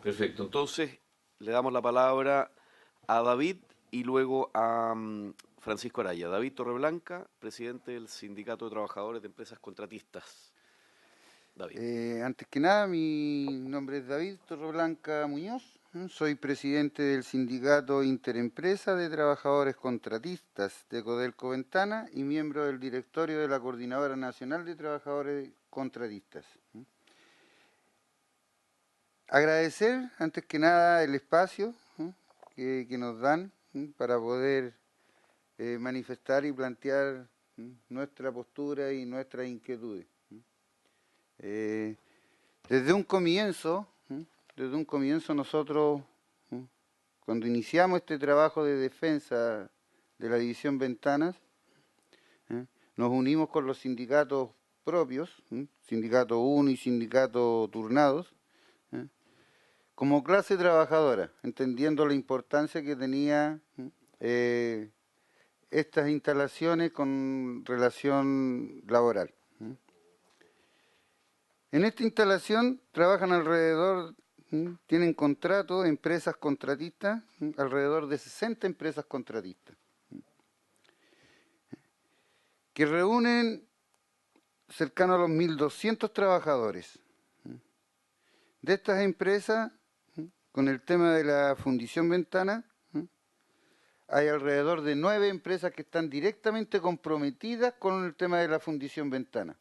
Perfecto. Entonces, le damos la palabra a David y luego a Francisco Araya. David Torreblanca, presidente del Sindicato de Trabajadores de Empresas Contratistas. David. Antes que nada, mi nombre es David Torreblanca Muñoz. Soy presidente del Sindicato Interempresa de Trabajadores Contratistas de Codelco Ventana y miembro del directorio de la Coordinadora Nacional de Trabajadores Contratistas. Agradecer, antes que nada, el espacio que nos dan para poder manifestar y plantear nuestra postura y nuestras inquietudes. Desde un comienzo nosotros, cuando iniciamos este trabajo de defensa de la División Ventanas, nos unimos con los sindicatos propios, Sindicato 1 y Sindicato Turnados, como clase trabajadora, entendiendo la importancia que tenía estas instalaciones con relación laboral. En esta instalación trabajan alrededor, tienen contrato, empresas contratistas, alrededor de 60 empresas contratistas, que reúnen cercano a los 1.200 trabajadores. De estas empresas, con el tema de la fundición Ventana, hay alrededor de 9 empresas que están directamente comprometidas con el tema de la fundición Ventana,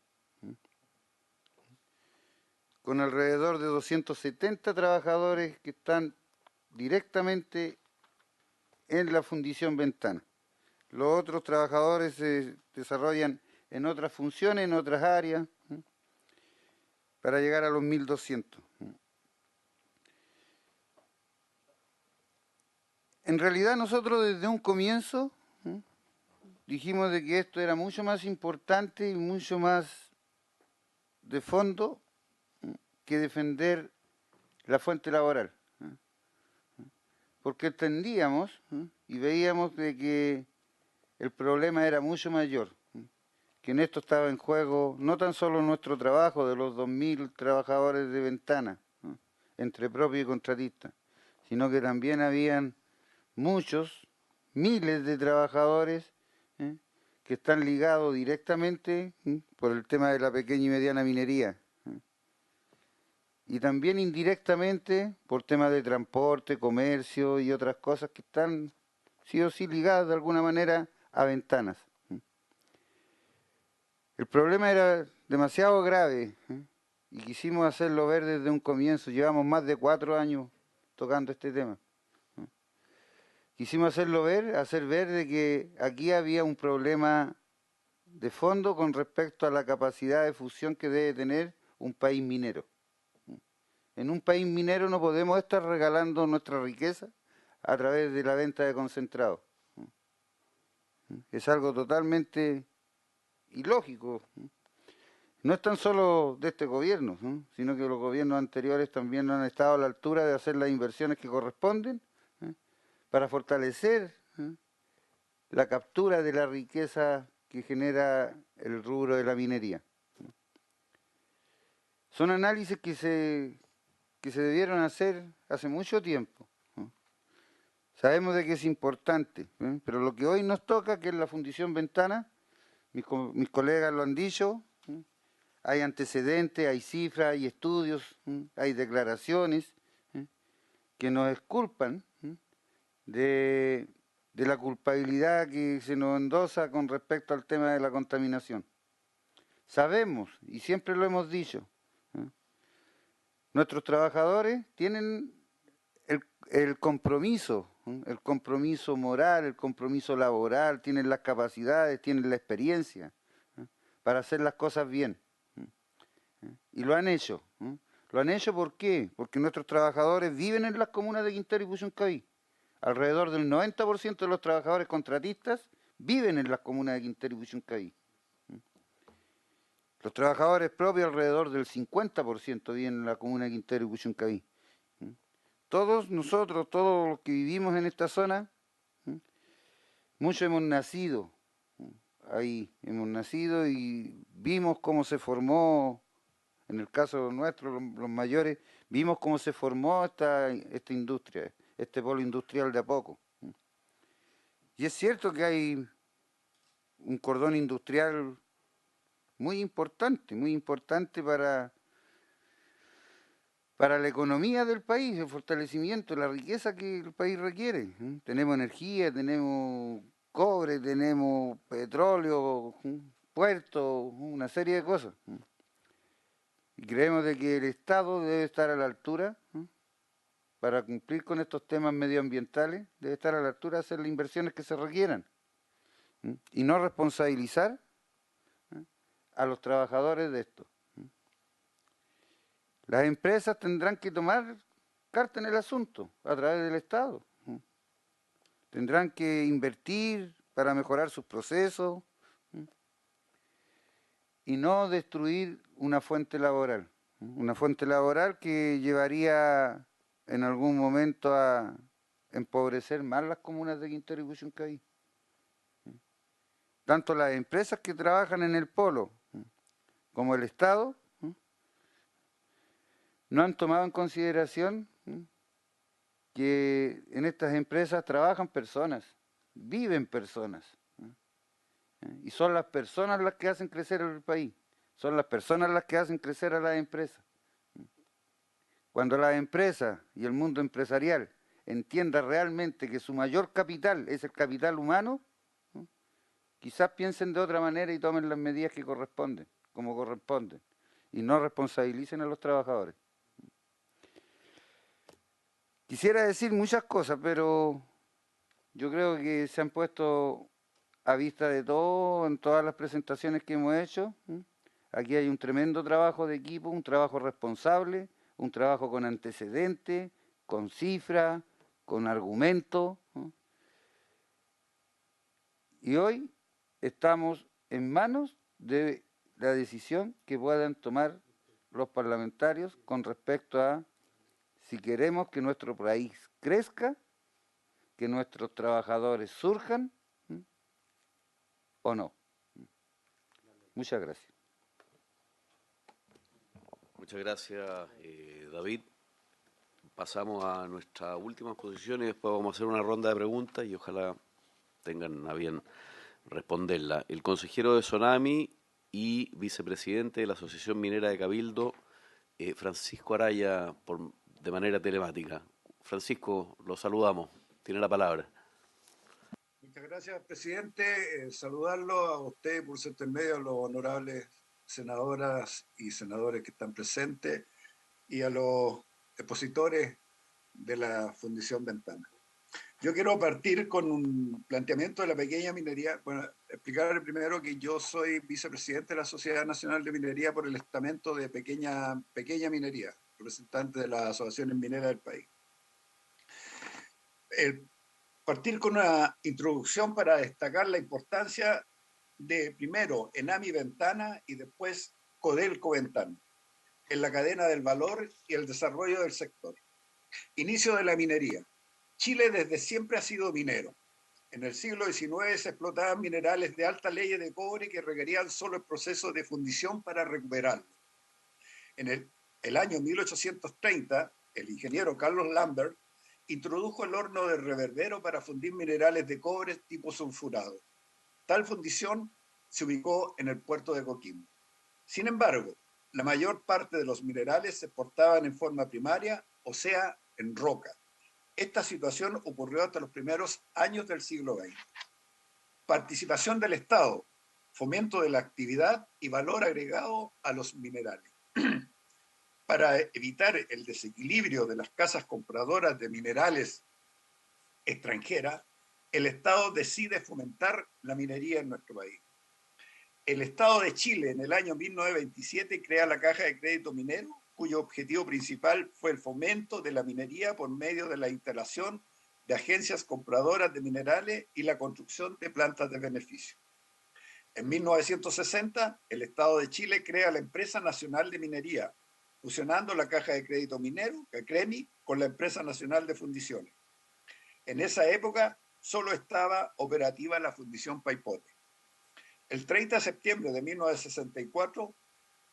con alrededor de 270 trabajadores que están directamente en la fundición Ventana. Los otros trabajadores se desarrollan en otras funciones, en otras áreas, para llegar a los 1.200. En realidad nosotros desde un comienzo dijimos de que esto era mucho más importante y mucho más de fondo que defender la fuente laboral, porque entendíamos y veíamos de que el problema era mucho mayor, que en esto estaba en juego no tan solo nuestro trabajo de los 2.000 trabajadores de Ventana, ¿no?, entre propios y contratistas, sino que también habían muchos, miles de trabajadores que están ligados directamente por el tema de la pequeña y mediana minería, y también indirectamente por temas de transporte, comercio y otras cosas que están sí o sí ligadas de alguna manera a Ventanas. El problema era demasiado grave y quisimos hacerlo ver desde un comienzo. Llevamos más de 4 años tocando este tema. Quisimos hacerlo ver, hacer ver de que aquí había un problema de fondo con respecto a la capacidad de fusión que debe tener un país minero. En un país minero no podemos estar regalando nuestra riqueza a través de la venta de concentrados. Es algo totalmente ilógico. No es tan solo de este gobierno, sino que los gobiernos anteriores también no han estado a la altura de hacer las inversiones que corresponden para fortalecer la captura de la riqueza que genera el rubro de la minería. Son análisis que se debieron hacer hace mucho tiempo. Sabemos de que es importante, pero lo que hoy nos toca, que es la Fundición Ventana, mis colegas lo han dicho, hay antecedentes, hay cifras, hay estudios, hay declaraciones que nos exculpan de la culpabilidad que se nos endosa con respecto al tema de la contaminación. Sabemos, y siempre lo hemos dicho, nuestros trabajadores tienen el compromiso moral, el compromiso laboral, tienen las capacidades, tienen la experiencia para hacer las cosas bien. Y lo han hecho. ¿Lo han hecho por qué? Porque nuestros trabajadores viven en las comunas de Quintero y Puchuncaví. Alrededor del 90% de los trabajadores contratistas viven en las comunas de Quintero y Puchuncaví. Los trabajadores propios, alrededor del 50% viven en la comuna de Quintero y Puchuncaví. Todos nosotros, todos los que vivimos en esta zona, muchos hemos nacido ahí, hemos nacido y vimos cómo se formó, en el caso nuestro, los mayores, vimos cómo se formó esta industria, este polo industrial de a poco. Y es cierto que hay un cordón industrial muy importante para la economía del país, el fortalecimiento, la riqueza que el país requiere. Tenemos energía, tenemos cobre, tenemos petróleo, puertos, una serie de cosas. Y creemos de que el Estado debe estar a la altura, para cumplir con estos temas medioambientales, debe estar a la altura de hacer las inversiones que se requieran. Y no responsabilizar a los trabajadores de esto. Las empresas tendrán que tomar carta en el asunto a través del Estado. Tendrán que invertir para mejorar sus procesos y no destruir una fuente laboral que llevaría en algún momento a empobrecer más las comunas de Quintero y Puchuncaví. Tanto las empresas que trabajan en el polo como el Estado no han tomado en consideración que en estas empresas trabajan personas, viven personas, y son las personas las que hacen crecer el país, son las personas las que hacen crecer a las empresas. Cuando las empresas y el mundo empresarial entienda realmente que su mayor capital es el capital humano, quizás piensen de otra manera y tomen las medidas que corresponden, como corresponden, y no responsabilicen a los trabajadores. Quisiera decir muchas cosas, pero yo creo que se han puesto a vista de todo en todas las presentaciones que hemos hecho. Aquí hay un tremendo trabajo de equipo, un trabajo responsable, un trabajo con antecedentes, con cifras, con argumentos. Y hoy estamos en manos de la decisión que puedan tomar los parlamentarios con respecto a si queremos que nuestro país crezca, que nuestros trabajadores surjan o no. Muchas gracias. Muchas gracias, David. Pasamos a nuestra última exposición y después vamos a hacer una ronda de preguntas y ojalá tengan a bien responderla. El consejero de Sonami y vicepresidente de la Asociación Minera de Cabildo, Francisco Araya, de manera telemática. Francisco, lo saludamos. Tiene la palabra. Muchas gracias, presidente. Saludarlo a usted por su intermedio, a los honorables senadoras y senadores que están presentes y a los expositores de la Fundición Ventana. Yo quiero partir con un planteamiento de la pequeña minería. Bueno, explicarle primero que yo soy vicepresidente de la Sociedad Nacional de Minería por el estamento de pequeña minería, representante de las asociaciones mineras del país. Partir con una introducción para destacar la importancia de, primero, Enami Ventana y después Codelco Ventana, en la cadena del valor y el desarrollo del sector. Inicio de la minería. Chile desde siempre ha sido minero. En el siglo XIX se explotaban minerales de alta ley de cobre que requerían solo el proceso de fundición para recuperarlo. En el año 1830, el ingeniero Carlos Lambert introdujo el horno de reverbero para fundir minerales de cobre tipo sulfurado. Tal fundición se ubicó en el puerto de Coquimbo. Sin embargo, la mayor parte de los minerales se exportaban en forma primaria, o sea, en roca. Esta situación ocurrió hasta los primeros años del siglo XX. Participación del Estado, fomento de la actividad y valor agregado a los minerales. Para evitar el desequilibrio de las casas compradoras de minerales extranjeras, el Estado decide fomentar la minería en nuestro país. El Estado de Chile en el año 1927 crea la Caja de Crédito Minero, cuyo objetivo principal fue el fomento de la minería por medio de la instalación de agencias compradoras de minerales y la construcción de plantas de beneficio. En 1960, el Estado de Chile crea la Empresa Nacional de Minería, fusionando la Caja de Crédito Minero, CACREMI, con la Empresa Nacional de Fundiciones. En esa época solo estaba operativa la fundición Paipote. El 30 de septiembre de 1964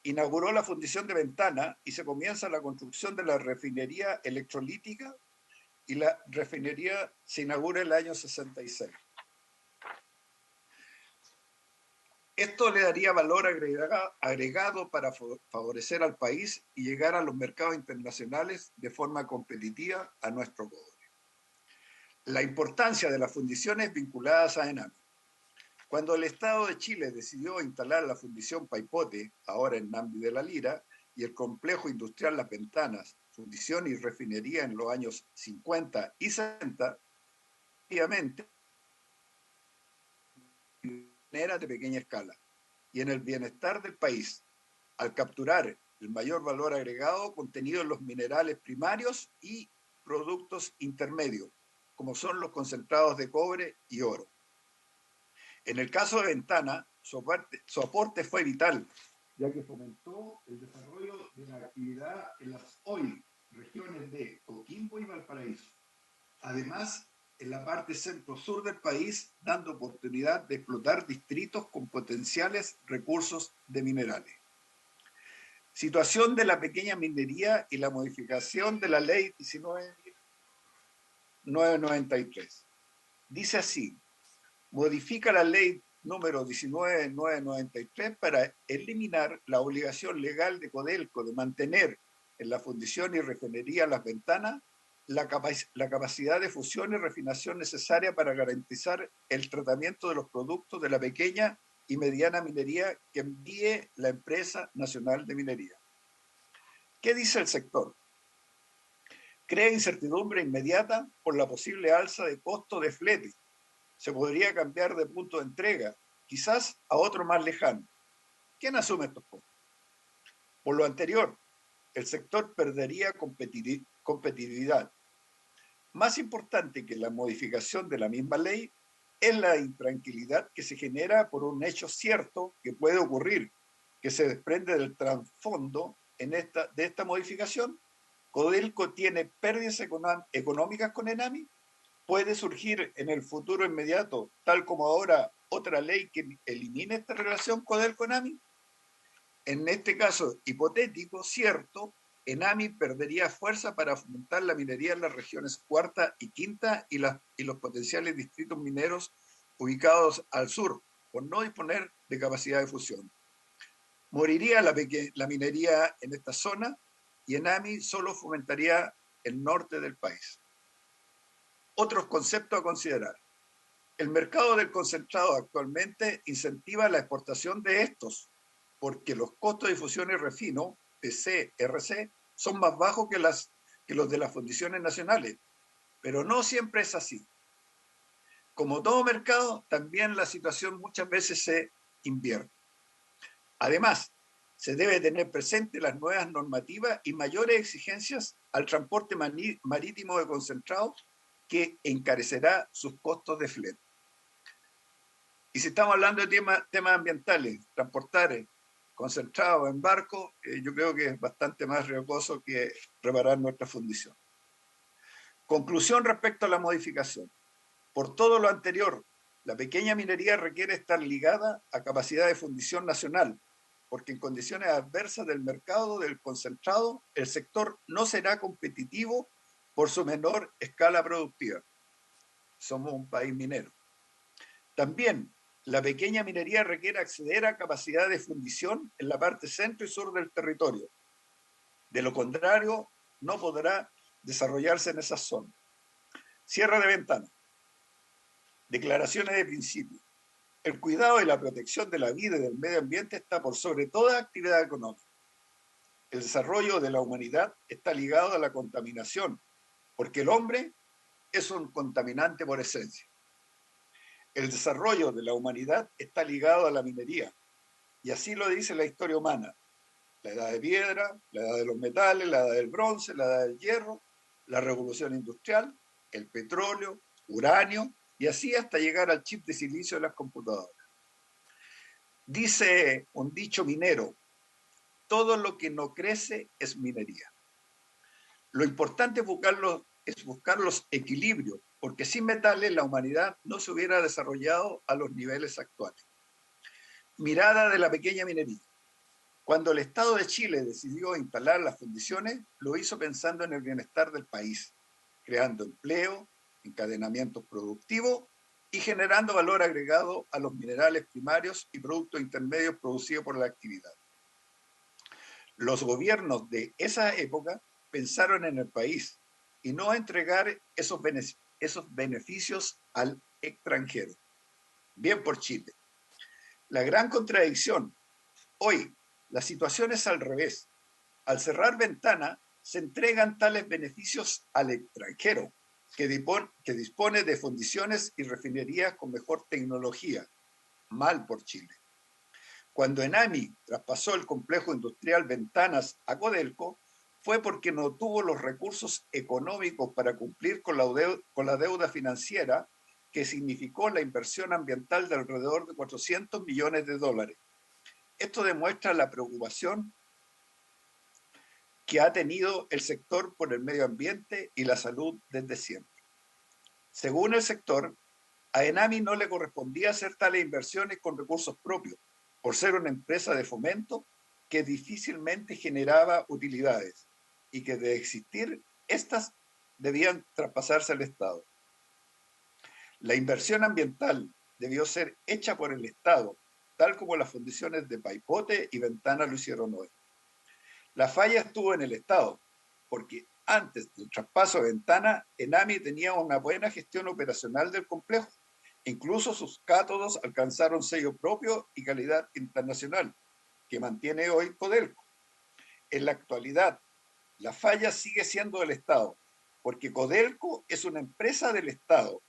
inauguró la fundición de Ventana y se comienza la construcción de la refinería electrolítica y la refinería se inaugura en el año 66. Esto le daría valor agregado para favorecer al país y llegar a los mercados internacionales de forma competitiva a nuestro cobre. La importancia de las fundiciones vinculadas a Enami. Cuando el Estado de Chile decidió instalar la fundición Paipote, ahora en Nambi de la Lira, y el complejo industrial Las Ventanas, fundición y refinería en los años 50 y 60, obviamente, de pequeña escala y en el bienestar del país, al capturar el mayor valor agregado contenido en los minerales primarios y productos intermedios, como son los concentrados de cobre y oro. En el caso de Ventana, su aporte fue vital, ya que fomentó el desarrollo de la actividad en las hoy regiones de Coquimbo y Valparaíso. Además, en la parte centro-sur del país, dando oportunidad de explotar distritos con potenciales recursos de minerales. Situación de la pequeña minería y la modificación de la ley 19.993. Dice así: modifica la ley número 19.993 para eliminar la obligación legal de Codelco de mantener en la fundición y refinería Las Ventanas la capacidad de fusión y refinación necesaria para garantizar el tratamiento de los productos de la pequeña y mediana minería que envíe la Empresa Nacional de Minería. ¿Qué dice el sector? Crea incertidumbre inmediata por la posible alza de costo de flete. Se podría cambiar de punto de entrega, quizás a otro más lejano. ¿Quién asume estos costos? Por lo anterior, el sector perdería competitividad. Más importante que la modificación de la misma ley es la intranquilidad que se genera por un hecho cierto que puede ocurrir, que se desprende del trasfondo de esta modificación. Codelco tiene pérdidas económicas con Enami. Puede surgir en el futuro inmediato, tal como ahora otra ley que elimine esta relación Codelco-Enami? En este caso hipotético, cierto, Enami perdería fuerza para fomentar la minería en las regiones cuarta y quinta y los potenciales distritos mineros ubicados al sur, por no disponer de capacidad de fusión. Moriría la minería en esta zona y Enami solo fomentaría el norte del país. Otros conceptos a considerar. El mercado del concentrado actualmente incentiva la exportación de estos, porque los costos de fusión y refino, PC, RC, son más bajos que los de las fundiciones nacionales, pero no siempre es así. Como todo mercado, también la situación muchas veces se invierte. Además, se debe tener presente las nuevas normativas y mayores exigencias al transporte marítimo de concentrados que encarecerá sus costos de flete. Y si estamos hablando de temas ambientales, transportar concentrados en barco, yo creo que es bastante más riesgoso que reparar nuestra fundición. Conclusión respecto a la modificación. Por todo lo anterior, la pequeña minería requiere estar ligada a capacidad de fundición nacional, porque en condiciones adversas del mercado del concentrado, el sector no será competitivo por su menor escala productiva. Somos un país minero. También, la pequeña minería requiere acceder a capacidad de fundición en la parte centro y sur del territorio. De lo contrario, no podrá desarrollarse en esas zonas. Cierre de ventana. Declaraciones de principio. El cuidado y la protección de la vida y del medio ambiente está por sobre toda actividad económica. El desarrollo de la humanidad está ligado a la contaminación, porque el hombre es un contaminante por esencia. El desarrollo de la humanidad está ligado a la minería, y así lo dice la historia humana. La edad de piedra, la edad de los metales, la edad del bronce, la edad del hierro, la revolución industrial, el petróleo, uranio, y así hasta llegar al chip de silicio de las computadoras. Dice un dicho minero, todo lo que no crece es minería. Lo importante es buscar los equilibrios, porque sin metales la humanidad no se hubiera desarrollado a los niveles actuales. Mirada de la pequeña minería. Cuando el Estado de Chile decidió instalar las fundiciones, lo hizo pensando en el bienestar del país, creando empleo, encadenamientos productivos y generando valor agregado a los minerales primarios y productos intermedios producidos por la actividad. Los gobiernos de esa época pensaron en el país y no entregar esos beneficios al extranjero. Bien por Chile. La gran contradicción. Hoy, la situación es al revés. Al cerrar ventana, se entregan tales beneficios al extranjero, que dispone de fundiciones y refinerías con mejor tecnología. Mal por Chile. Cuando Enami traspasó el complejo industrial Ventanas a Codelco, fue porque no tuvo los recursos económicos para cumplir con la deuda financiera que significó la inversión ambiental de alrededor de 400 millones de dólares. Esto demuestra la preocupación que ha tenido el sector por el medio ambiente y la salud desde siempre. Según el sector, a Enami no le correspondía hacer tales inversiones con recursos propios, por ser una empresa de fomento que difícilmente generaba utilidades y que de existir, estas debían traspasarse al Estado. La inversión ambiental debió ser hecha por el Estado, tal como las fundiciones de Paipote y Ventana lo hicieron hoy. La falla estuvo en el Estado, porque antes del traspaso de Ventana, Enami tenía una buena gestión operacional del complejo. Incluso sus cátodos alcanzaron sello propio y calidad internacional, que mantiene hoy Codelco. En la actualidad, la falla sigue siendo del Estado, porque Codelco es una empresa del Estado.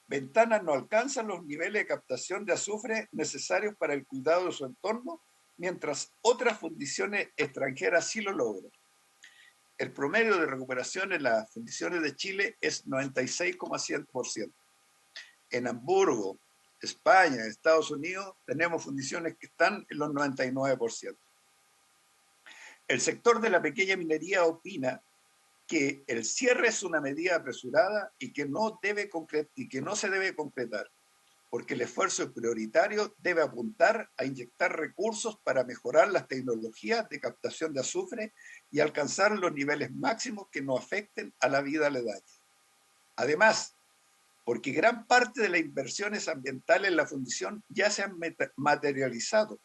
Ventanas no alcanzan los niveles de captación de azufre necesarios para el cuidado de su entorno, mientras otras fundiciones extranjeras sí lo logran. El promedio de recuperación en las fundiciones de Chile es 96,100%. En Hamburgo, España, Estados Unidos, tenemos fundiciones que están en los 99%. El sector de la pequeña minería opina que el cierre es una medida apresurada y que no se debe concretar. porque el esfuerzo prioritario debe apuntar a inyectar recursos para mejorar las tecnologías de captación de azufre y alcanzar los niveles máximos que no afecten a la vida aledaña. Además, porque gran parte de las inversiones ambientales en la fundición ya se han materializado.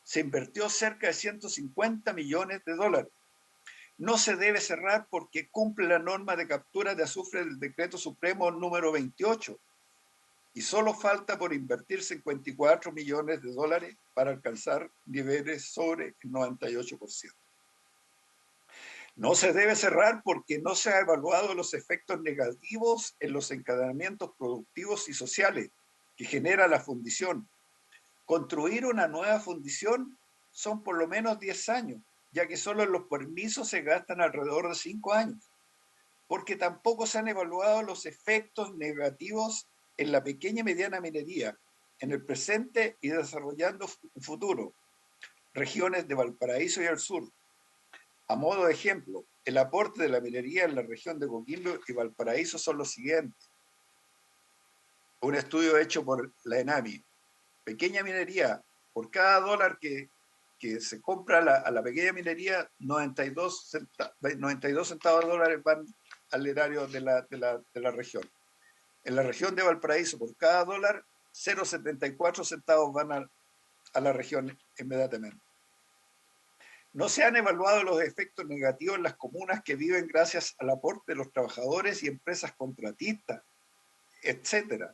Se invirtió cerca de 150 millones de dólares. No se debe cerrar porque cumple la norma de captura de azufre del Decreto Supremo número 28 y solo falta por invertir 54 millones de dólares para alcanzar niveles sobre el 98%. No se debe cerrar porque no se han evaluado los efectos negativos en los encadenamientos productivos y sociales que genera la fundición. Construir una nueva fundición son por lo menos 10 años, ya que solo en los permisos se gastan alrededor de 5 años, porque tampoco se han evaluado los efectos negativos en la pequeña y mediana minería, en el presente y desarrollando un futuro, regiones de Valparaíso y el sur. A modo de ejemplo, el aporte de la minería en la región de Coquimbo y Valparaíso son los siguientes. Un estudio hecho por la ENAMI. Pequeña minería, por cada dólar que se compra a la pequeña minería, 92 centavos de dólares van al erario de la región. En la región de Valparaíso, por cada dólar, 0,74 centavos van a la región inmediatamente. No se han evaluado los efectos negativos en las comunas que viven gracias al aporte de los trabajadores y empresas contratistas, etc.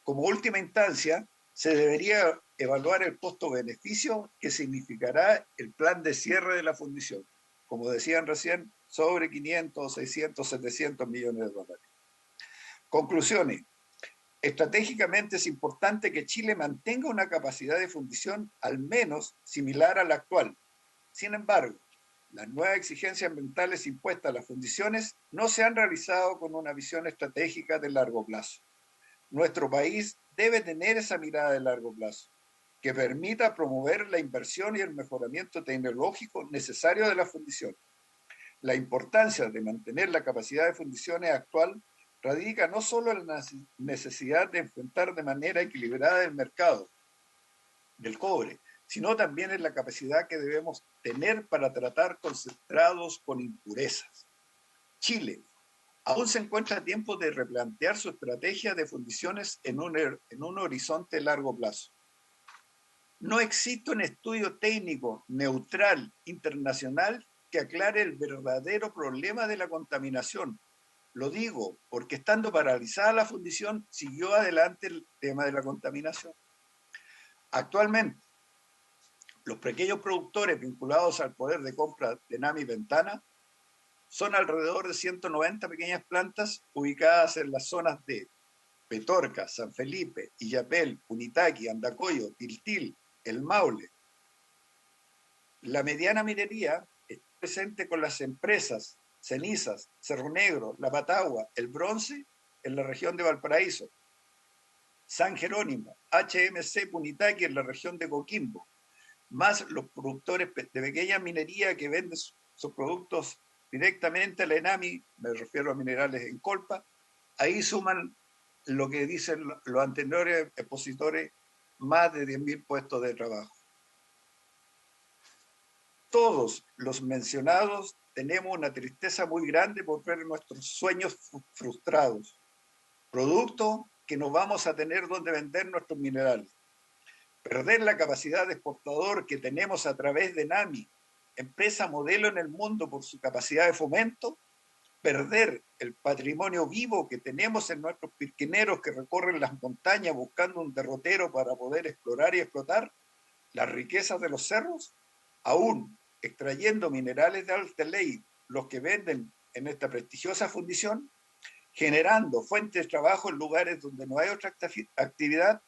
Como última instancia, se debería evaluar el costo-beneficio que significará el plan de cierre de la fundición. Como decían recién, sobre 500, 600, 700 millones de dólares. Conclusiones. Estratégicamente es importante que Chile mantenga una capacidad de fundición al menos similar a la actual. Sin embargo, las nuevas exigencias ambientales impuestas a las fundiciones no se han realizado con una visión estratégica de largo plazo. Nuestro país debe tener esa mirada de largo plazo, que permita promover la inversión y el mejoramiento tecnológico necesario de la fundición. La importancia de mantener la capacidad de fundiciones actual radica no solo en la necesidad de enfrentar de manera equilibrada el mercado del cobre, sino también en la capacidad que debemos tener para tratar concentrados con impurezas. Chile aún se encuentra a tiempo de replantear su estrategia de fundiciones en un horizonte de largo plazo. No existe un estudio técnico neutral internacional que aclare el verdadero problema de la contaminación. Lo digo porque estando paralizada la fundición, siguió adelante el tema de la contaminación. Actualmente, los pequeños productores vinculados al poder de compra de NAMI Ventana son alrededor de 190 pequeñas plantas ubicadas en las zonas de Petorca, San Felipe, Illapel, Punitaqui, Andacollo, Tiltil, El Maule. La mediana minería está presente con las empresas Cenizas, Cerro Negro, La Patagua, El Bronce en la región de Valparaíso, San Jerónimo, HMC Punitaqui en la región de Coquimbo, más los productores de pequeña minería que venden sus productos directamente a la ENAMI, me refiero a minerales en Colpa. Ahí suman lo que dicen los anteriores expositores, más de 10.000 puestos de trabajo. Todos los mencionados tenemos una tristeza muy grande por ver nuestros sueños frustrados, producto que no vamos a tener donde vender nuestros minerales. Perder la capacidad de exportador que tenemos a través de NAMI, empresa modelo en el mundo por su capacidad de fomento, perder el patrimonio vivo que tenemos en nuestros pirquineros que recorren las montañas buscando un derrotero para poder explorar y explotar las riquezas de los cerros, aún extrayendo minerales de alta ley, los que venden en esta prestigiosa fundición, generando fuentes de trabajo en lugares donde no hay otra actividad,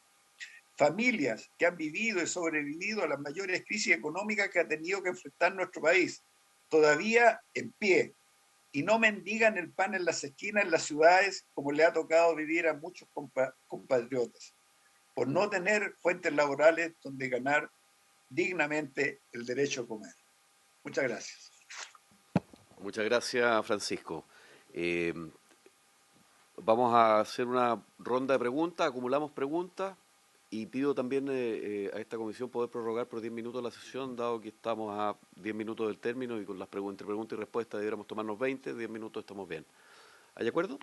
familias que han vivido y sobrevivido a las mayores crisis económicas que ha tenido que enfrentar nuestro país, todavía en pie, y no mendigan el pan en las esquinas, en las ciudades, como le ha tocado vivir a muchos compatriotas, por no tener fuentes laborales donde ganar dignamente el derecho a comer. Muchas gracias. Muchas gracias, Francisco. Vamos a hacer una ronda de preguntas, acumulamos preguntas. Y pido también a esta comisión poder prorrogar por 10 minutos la sesión, dado que estamos a 10 minutos del término y con las entre preguntas y respuestas debiéramos tomarnos 20, 10 minutos estamos bien. ¿Hay acuerdo?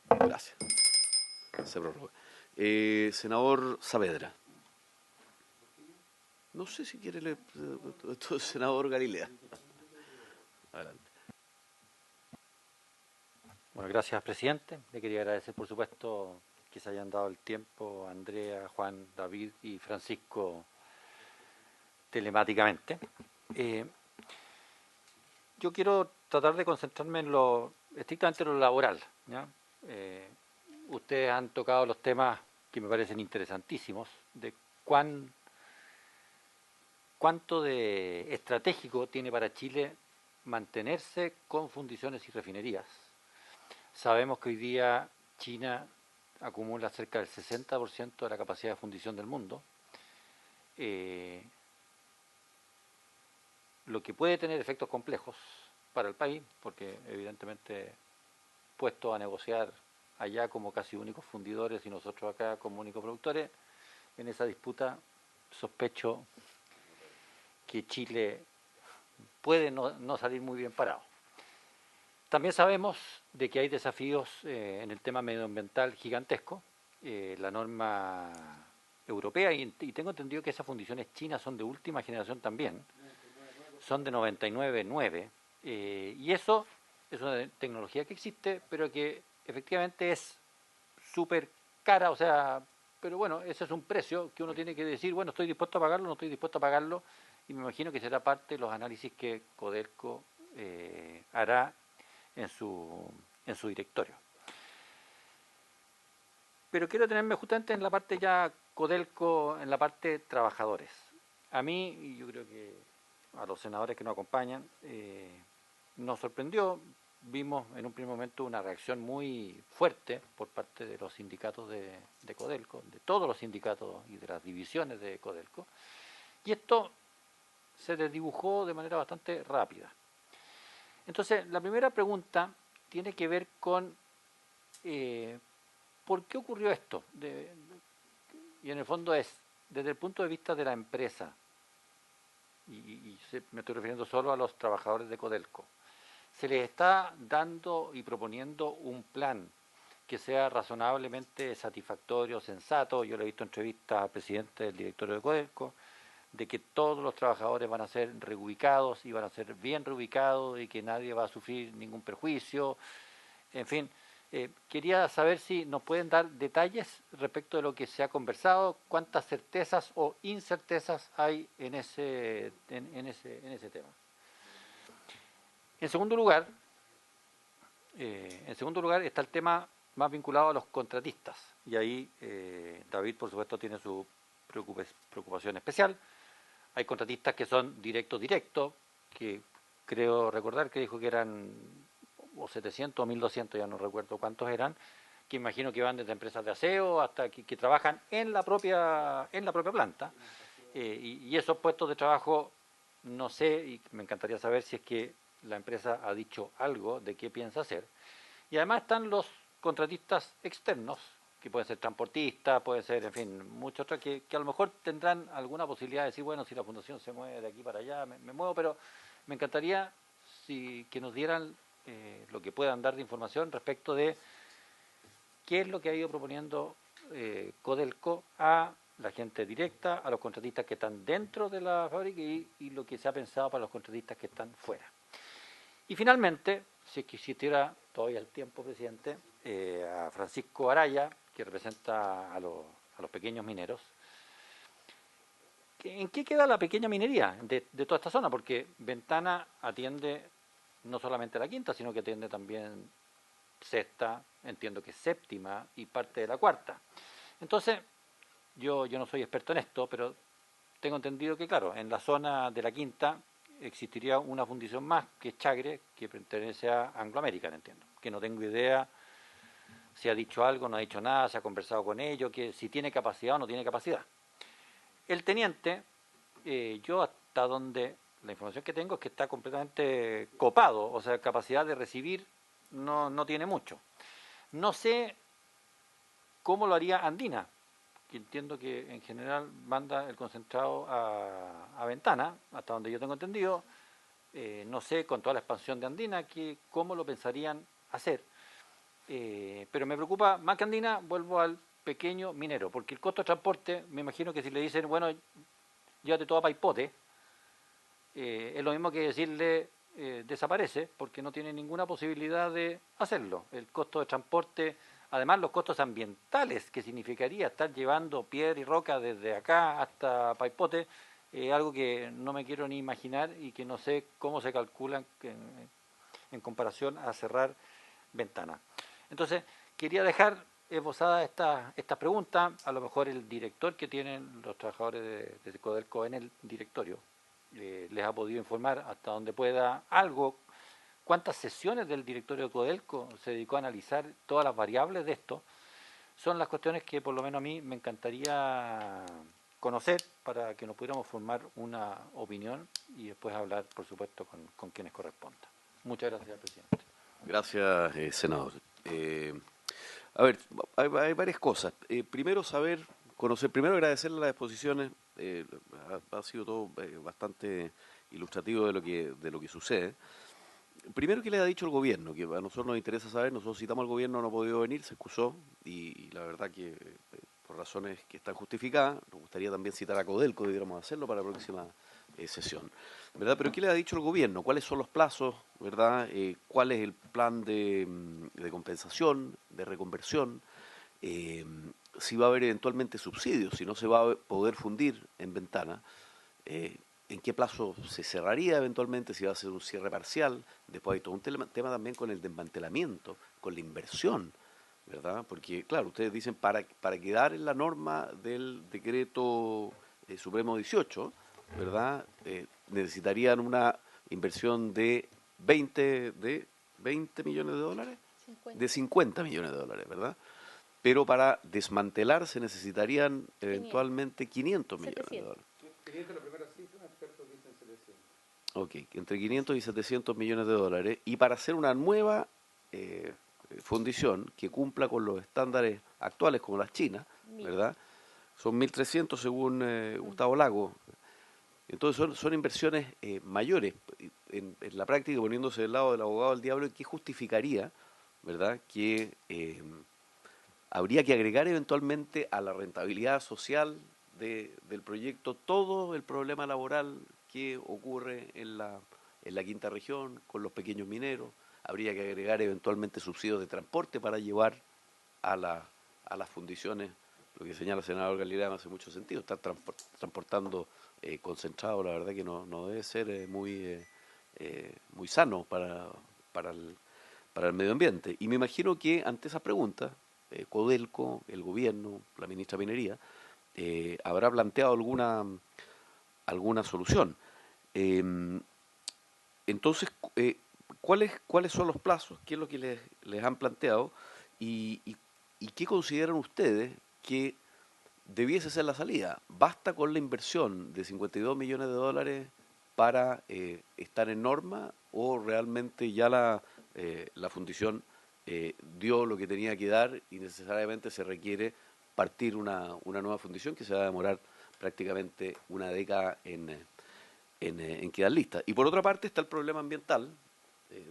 Gracias. Se prorroga. Senador Saavedra. No sé si quiere senador Galilea. Adelante. Bueno, gracias, presidente. Le quería agradecer, por supuesto, que se hayan dado el tiempo Andrea, Juan, David y Francisco telemáticamente. Yo quiero tratar de concentrarme en estrictamente lo laboral, ¿ya? Ustedes han tocado los temas que me parecen interesantísimos, de cuánto de estratégico tiene para Chile mantenerse con fundiciones y refinerías. Sabemos que hoy día China acumula cerca del 60% de la capacidad de fundición del mundo, lo que puede tener efectos complejos para el país, porque evidentemente puestos a negociar allá como casi únicos fundidores y nosotros acá como únicos productores, en esa disputa sospecho que Chile puede no salir muy bien parado. También sabemos de que hay desafíos en el tema medioambiental gigantesco. La norma europea, y tengo entendido que esas fundiciones chinas son de última generación también, son de 99.9, y eso es una tecnología que existe, pero que efectivamente es súper cara, o sea, pero bueno, ese es un precio que uno tiene que decir, bueno, estoy dispuesto a pagarlo, no estoy dispuesto a pagarlo, y me imagino que será parte de los análisis que Codelco hará en su directorio. Pero quiero tenerme justamente en la parte ya Codelco, en la parte trabajadores. A mí, y yo creo que a los senadores que nos acompañan, nos sorprendió, vimos en un primer momento una reacción muy fuerte por parte de los sindicatos de Codelco, de todos los sindicatos y de las divisiones de Codelco, y esto se desdibujó de manera bastante rápida. Entonces, la primera pregunta tiene que ver con ¿por qué ocurrió esto? Y en el fondo es, desde el punto de vista de la empresa, y me estoy refiriendo solo a los trabajadores de Codelco, se les está dando y proponiendo un plan que sea razonablemente satisfactorio, sensato. Yo le he visto entrevistas al presidente del directorio de Codelco, de que todos los trabajadores van a ser reubicados y van a ser bien reubicados y que nadie va a sufrir ningún perjuicio. En fin, quería saber si nos pueden dar detalles respecto de lo que se ha conversado, cuántas certezas o incertezas hay en ese tema. En segundo lugar está el tema más vinculado a los contratistas, y ahí David, por supuesto, tiene su preocupación especial. Hay contratistas que son directos, que creo recordar que dijo que eran o 700 o 1.200, ya no recuerdo cuántos eran, que imagino que van desde empresas de aseo hasta que trabajan en la propia planta. Y esos puestos de trabajo, no sé, y me encantaría saber si es que la empresa ha dicho algo de qué piensa hacer. Y además están los contratistas externos, que pueden ser transportistas, pueden ser, en fin, muchos otros, que a lo mejor tendrán alguna posibilidad de decir, bueno, si la fundación se mueve de aquí para allá, me muevo, pero me encantaría que nos dieran lo que puedan dar de información respecto de qué es lo que ha ido proponiendo Codelco a la gente directa, a los contratistas que están dentro de la fábrica y lo que se ha pensado para los contratistas que están fuera. Y finalmente, si es que existiera todavía el tiempo, presidente, a Francisco Araya, que representa a los pequeños mineros. ¿En qué queda la pequeña minería de toda esta zona? Porque Ventana atiende no solamente la quinta, sino que atiende también sexta, entiendo que séptima y parte de la cuarta. Entonces, yo no soy experto en esto, pero tengo entendido que, claro, en la zona de la quinta existiría una fundición más, que es Chagre, que pertenece a Anglo American, entiendo. Que no tengo idea si ha dicho algo, no ha dicho nada, se ha conversado con ellos, que si tiene capacidad o no tiene capacidad. El teniente, yo hasta donde la información que tengo es que está completamente copado, o sea, capacidad de recibir no tiene mucho. No sé cómo lo haría Andina, que entiendo que en general manda el concentrado a Ventana, hasta donde yo tengo entendido. No sé, con toda la expansión de Andina, cómo lo pensarían hacer. Pero me preocupa, más que Andina, vuelvo al pequeño minero, porque el costo de transporte, me imagino que si le dicen, bueno, llévate todo a Paipote, es lo mismo que decirle, desaparece, porque no tiene ninguna posibilidad de hacerlo. El costo de transporte, además los costos ambientales que significaría estar llevando piedra y roca desde acá hasta Paipote, algo que no me quiero ni imaginar y que no sé cómo se calculan en comparación a cerrar Ventana. Entonces, quería dejar esbozada esta pregunta. A lo mejor el director que tienen los trabajadores de Codelco en el directorio les ha podido informar hasta donde pueda algo. ¿Cuántas sesiones del directorio de Codelco se dedicó a analizar todas las variables de esto? Son las cuestiones que por lo menos a mí me encantaría conocer para que nos pudiéramos formar una opinión y después hablar, por supuesto, con quienes corresponda. Muchas gracias, presidente. Gracias, senador. A ver, hay varias cosas. Primero primero agradecerle las exposiciones. Ha sido todo bastante ilustrativo de lo que sucede. Primero, ¿qué le ha dicho el gobierno? Que a nosotros nos interesa saber. Nosotros citamos al gobierno, no ha podido venir, se excusó, y la verdad que por razones que están justificadas, nos gustaría también citar a Codelco, debiéramos hacerlo para la próxima sesión, ¿verdad? Pero ¿qué le ha dicho el gobierno? ¿Cuáles son los plazos, verdad? ¿Cuál es el plan de compensación, de reconversión? Si va a haber eventualmente subsidios, si no se va a poder fundir en Ventana, en qué plazo se cerraría eventualmente, si va a ser un cierre parcial. Después hay todo un tema también con el desmantelamiento, con la inversión, ¿verdad? Porque, claro, ustedes dicen, para quedar en la norma del decreto Supremo 18, ¿verdad? Necesitarían una inversión de 20 millones de dólares, 50. de 50 millones de dólares, ¿verdad? Pero para desmantelar se necesitarían eventualmente 500 millones de 700. dólares. 500 la primera cifra, expertos dicen 700. Ok, entre 500 y 700 millones de dólares. Y para hacer una nueva fundición que cumpla con los estándares actuales, como las chinas, ¿verdad? Son 1.300 según Gustavo Lago. Entonces son inversiones mayores. En la práctica, poniéndose del lado del abogado del diablo, ¿qué justificaría, verdad, que habría que agregar eventualmente a la rentabilidad social del proyecto todo el problema laboral que ocurre en la quinta región con los pequeños mineros? Habría que agregar eventualmente subsidios de transporte para llevar a las fundiciones, lo que señala el senador Galilea me hace mucho sentido. Estar transportando concentrado, la verdad que no debe ser muy sano para el medio ambiente. Y me imagino que ante esas preguntas, Codelco, el gobierno, la ministra de Minería, habrá planteado alguna solución. Entonces, ¿cuáles son los plazos? ¿Qué es lo que les han planteado? ¿Y qué consideran ustedes que debiese ser la salida? ¿Basta con la inversión de 52 millones de dólares para estar en norma, o realmente ya la fundición dio lo que tenía que dar y necesariamente se requiere partir una nueva fundición que se va a demorar prácticamente una década en quedar lista? Y por otra parte está el problema ambiental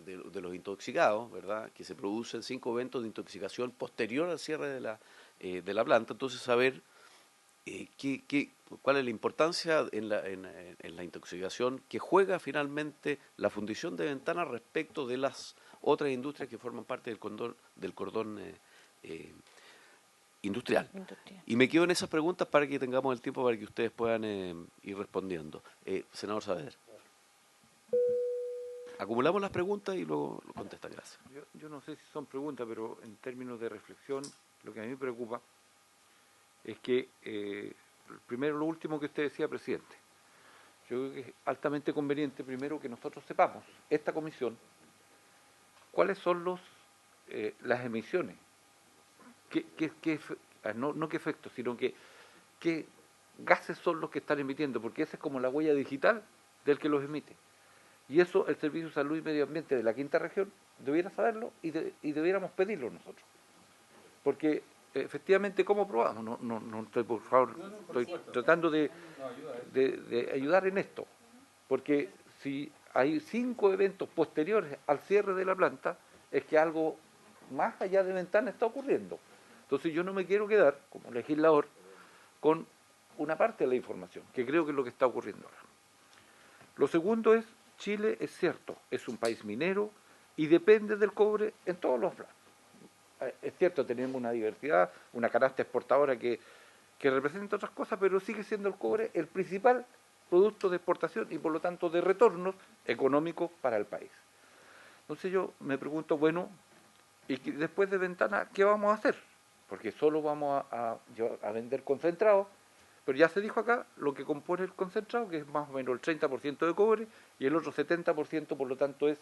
de los intoxicados, ¿verdad? Que se producen 5 eventos de intoxicación posterior al cierre de la planta. Entonces, saber cuál es la importancia en la intoxicación que juega finalmente la fundición de Ventana respecto de las otras industrias que forman parte del cordón industrial. Y me quedo en esas preguntas para que tengamos el tiempo para que ustedes puedan ir respondiendo. Senador Saavedra. Acumulamos las preguntas y luego lo contesta. Gracias. Yo no sé si son preguntas, pero en términos de reflexión, lo que a mí me preocupa es que, primero, lo último que usted decía, presidente. Yo creo que es altamente conveniente, primero, que nosotros sepamos, esta comisión, cuáles son las emisiones. No qué efectos, sino qué gases son los que están emitiendo, porque esa es como la huella digital del que los emite. Y eso el Servicio de Salud y Medio Ambiente de la quinta región debiera saberlo y debiéramos pedirlo nosotros. Porque efectivamente cómo probamos. No estoy, por favor, estoy tratando de ayudar en esto, porque si hay 5 eventos posteriores al cierre de la planta, es que algo más allá de Ventana está ocurriendo. Entonces yo no me quiero quedar, como legislador, con una parte de la información, que creo que es lo que está ocurriendo ahora. Lo segundo es, Chile es cierto, es un país minero y depende del cobre en todos los planos. Es cierto, tenemos una diversidad, una canasta exportadora que representa otras cosas, pero sigue siendo el cobre el principal producto de exportación y por lo tanto de retornos económicos para el país. Entonces yo me pregunto, bueno, y después de Ventana, ¿qué vamos a hacer? Porque solo vamos a vender concentrado, pero ya se dijo acá lo que compone el concentrado, que es más o menos el 30% de cobre, y el otro 70% por lo tanto es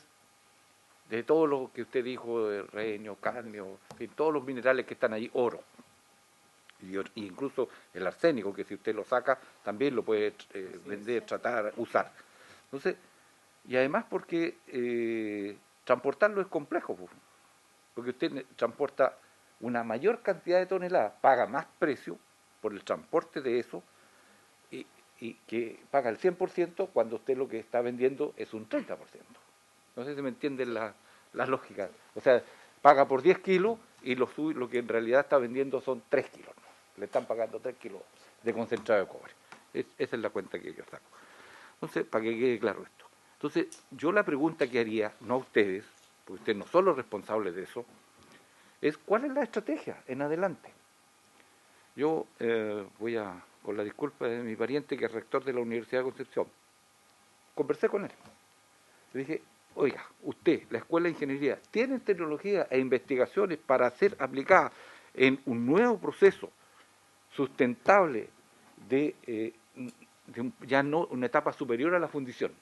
de todo lo que usted dijo, de renio, cadmio, en fin, todos los minerales que están ahí, oro. Y incluso el arsénico, que si usted lo saca, también lo puede vender, tratar, usar. Entonces, y además porque transportarlo es complejo, porque usted transporta una mayor cantidad de toneladas, paga más precio por el transporte de eso, y que paga el 100% cuando usted lo que está vendiendo es un 30%. No sé si me entienden la lógica. O sea, paga por 10 kilos y lo que en realidad está vendiendo son 3 kilos. ¿No? Le están pagando 3 kilos de concentrado de cobre. Esa es la cuenta que yo saco. Entonces, para que quede claro esto. Entonces, yo la pregunta que haría, no a ustedes, porque ustedes no son los responsables de eso, es ¿cuál es la estrategia en adelante? Yo voy a, con la disculpa de mi pariente que es rector de la Universidad de Concepción, conversé con él. Le dije, oiga, usted, la Escuela de Ingeniería, ¿tiene tecnología e investigaciones para ser aplicadas en un nuevo proceso sustentable ya no una etapa superior a la fundición?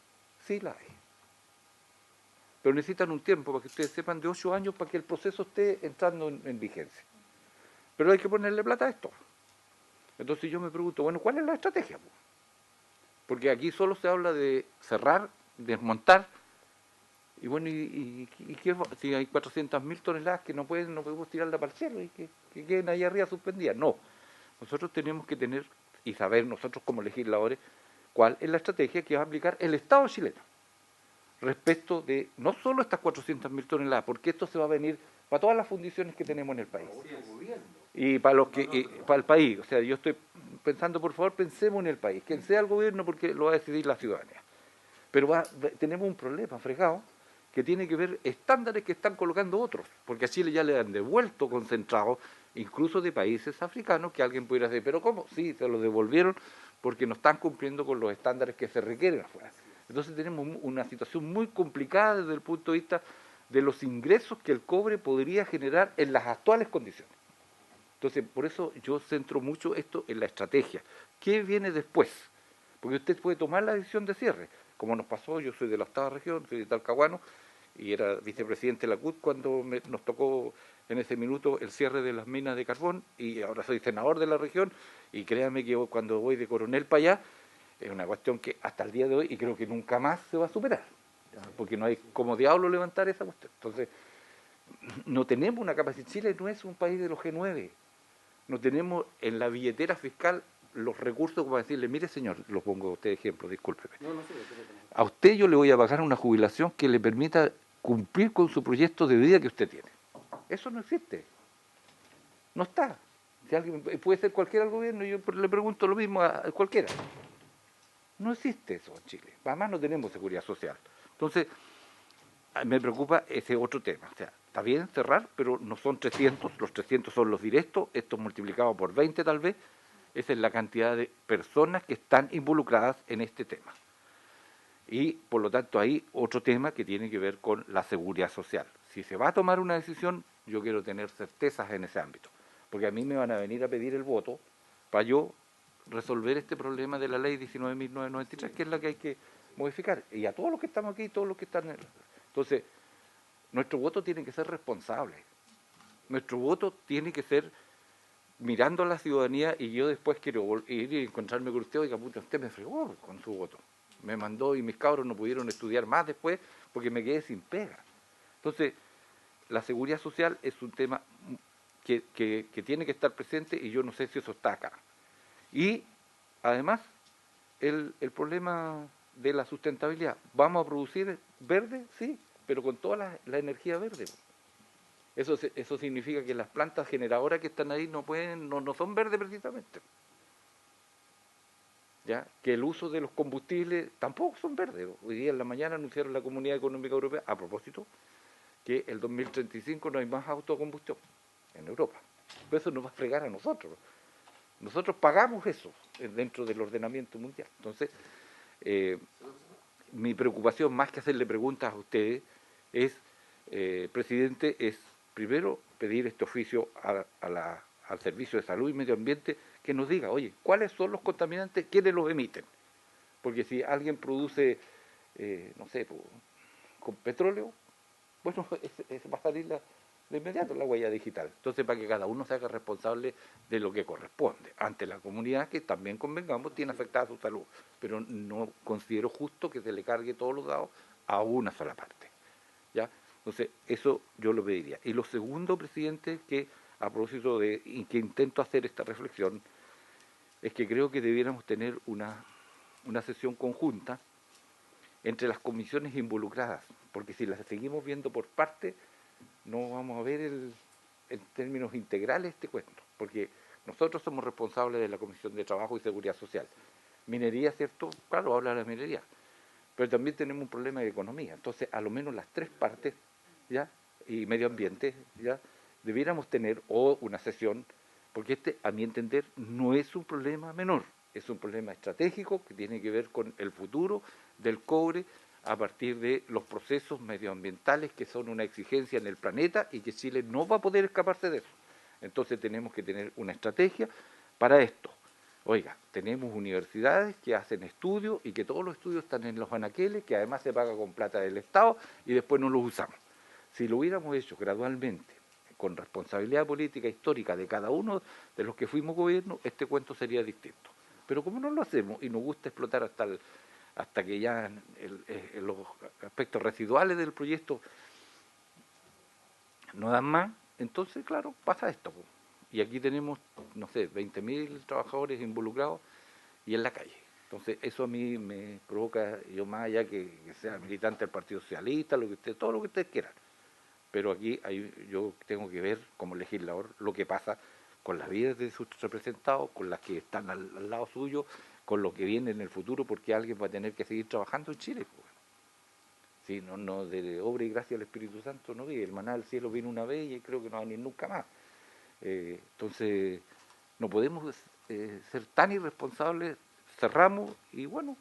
Sí la hay. Pero necesitan un tiempo, para que ustedes sepan, de 8 años para que el proceso esté entrando en vigencia. Pero hay que ponerle plata a esto. Entonces yo me pregunto, bueno, ¿cuál es la estrategia? Porque aquí solo se habla de cerrar, desmontar, y bueno, ¿y qué, si hay 400.000 toneladas que no podemos tirarla para el cielo y que queden ahí arriba suspendidas? No, nosotros tenemos que tener y saber nosotros como legisladores cuál es la estrategia que va a aplicar el Estado chileno respecto de no solo estas 400.000 toneladas, porque esto se va a venir para todas las fundiciones que tenemos en el país. Y para el país. O sea, yo estoy pensando, por favor, pensemos en el país. Quien sea el gobierno, porque lo va a decidir la ciudadanía. Pero tenemos un problema fregado que tiene que ver estándares que están colocando otros. Porque a Chile ya le han devuelto concentrados, incluso de países africanos, que alguien pudiera decir, ¿pero cómo? Sí, se los devolvieron porque no están cumpliendo con los estándares que se requieren afuera. Entonces tenemos una situación muy complicada desde el punto de vista de los ingresos que el cobre podría generar en las actuales condiciones. Entonces, por eso yo centro mucho esto en la estrategia. ¿Qué viene después? Porque usted puede tomar la decisión de cierre, como nos pasó, yo soy de la octava región, soy de Talcahuano, y era vicepresidente de la CUT cuando nos tocó en ese minuto el cierre de las minas de carbón, y ahora soy senador de la región, y créanme que cuando voy de coronel para allá, es una cuestión que hasta el día de hoy, y creo que nunca más se va a superar, porque no hay como diablo levantar esa cuestión. Entonces, no tenemos una capacidad. Chile no es un país de los G9. No tenemos en la billetera fiscal los recursos como decirle, mire señor, lo pongo a usted de ejemplo, discúlpeme. A usted yo le voy a pagar una jubilación que le permita cumplir con su proyecto de vida que usted tiene. Eso no existe. No está. Si alguien, puede ser cualquiera al gobierno, yo le pregunto lo mismo a cualquiera. No existe eso en Chile. Además no tenemos seguridad social. Entonces, me preocupa ese otro tema. O sea, está bien cerrar, pero no son 300, los 300 son los directos, esto multiplicado por 20 tal vez, esa es la cantidad de personas que están involucradas en este tema. Y por lo tanto hay otro tema que tiene que ver con la seguridad social. Si se va a tomar una decisión, yo quiero tener certezas en ese ámbito, porque a mí me van a venir a pedir el voto para yo resolver este problema de la ley 19.993, que es la que hay que modificar, y a todos los que estamos aquí, todos los que están Entonces, nuestro voto tiene que ser responsable, nuestro voto tiene que ser mirando a la ciudadanía, y yo después quiero ir y encontrarme con usted, oiga, puta, usted me fregó con su voto, me mandó y mis cabros no pudieron estudiar más después porque me quedé sin pega. Entonces, la seguridad social es un tema que tiene que estar presente y yo no sé si eso está acá. Y además, el problema de la sustentabilidad. ¿Vamos a producir verde? Sí, pero con toda la energía verde. Eso significa que las plantas generadoras que están ahí no son verdes precisamente. ¿Ya? Que el uso de los combustibles tampoco son verdes. Hoy día en la mañana anunciaron la Comunidad Económica Europea, a propósito, que el 2035 no hay más autocombustión en Europa. Pero eso nos va a fregar a nosotros. Nosotros pagamos eso dentro del ordenamiento mundial. Entonces, mi preocupación, más que hacerle preguntas a ustedes, es, presidente, es primero pedir este oficio al Servicio de Salud y Medio Ambiente que nos diga, oye, ¿cuáles son los contaminantes? ¿Quiénes los emiten? Porque si alguien produce, no sé, con petróleo, bueno, va a salir de inmediato la huella digital. Entonces, para que cada uno se haga responsable de lo que corresponde ante la comunidad, que también, convengamos, tiene afectada su salud. Pero no considero justo que se le cargue todos los dados a una sola parte. ¿Ya? Entonces, eso yo lo pediría. Y lo segundo, presidente, que a propósito de que intento hacer esta reflexión, es que creo que debiéramos tener una sesión conjunta entre las comisiones involucradas, porque si las seguimos viendo por parte, no vamos a ver en términos integrales este cuento, porque nosotros somos responsables de la Comisión de Trabajo y Seguridad Social. Minería, ¿cierto? Claro, habla de la minería, pero también tenemos un problema de economía. Entonces, a lo menos las tres partes, ¿ya? Y medio ambiente, ¿ya? Debiéramos tener una sesión, porque a mi entender, no es un problema menor, es un problema estratégico que tiene que ver con el futuro del cobre a partir de los procesos medioambientales que son una exigencia en el planeta y que Chile no va a poder escaparse de eso. Entonces tenemos que tener una estrategia para esto. Oiga, tenemos universidades que hacen estudios y que todos los estudios están en los anaqueles, que además se paga con plata del Estado y después no los usamos. Si lo hubiéramos hecho gradualmente, con responsabilidad política histórica de cada uno de los que fuimos gobierno, este cuento sería distinto. Pero como no lo hacemos y nos gusta explotar hasta que ya los aspectos residuales del proyecto no dan más, entonces, claro, pasa esto. Y aquí tenemos, no sé, 20.000 trabajadores involucrados y en la calle. Entonces, eso a mí me provoca, yo más allá que sea militante del Partido Socialista, todo lo que ustedes quieran. Pero aquí yo tengo que ver como legislador lo que pasa con las vidas de sus representados, con las que están al lado suyo, con lo que viene en el futuro, porque alguien va a tener que seguir trabajando en Chile. Si no de obra y gracia del Espíritu Santo no vive. El maná del cielo vino una vez y creo que no va a venir nunca más. Entonces, no podemos ser tan irresponsables, cerramos y bueno,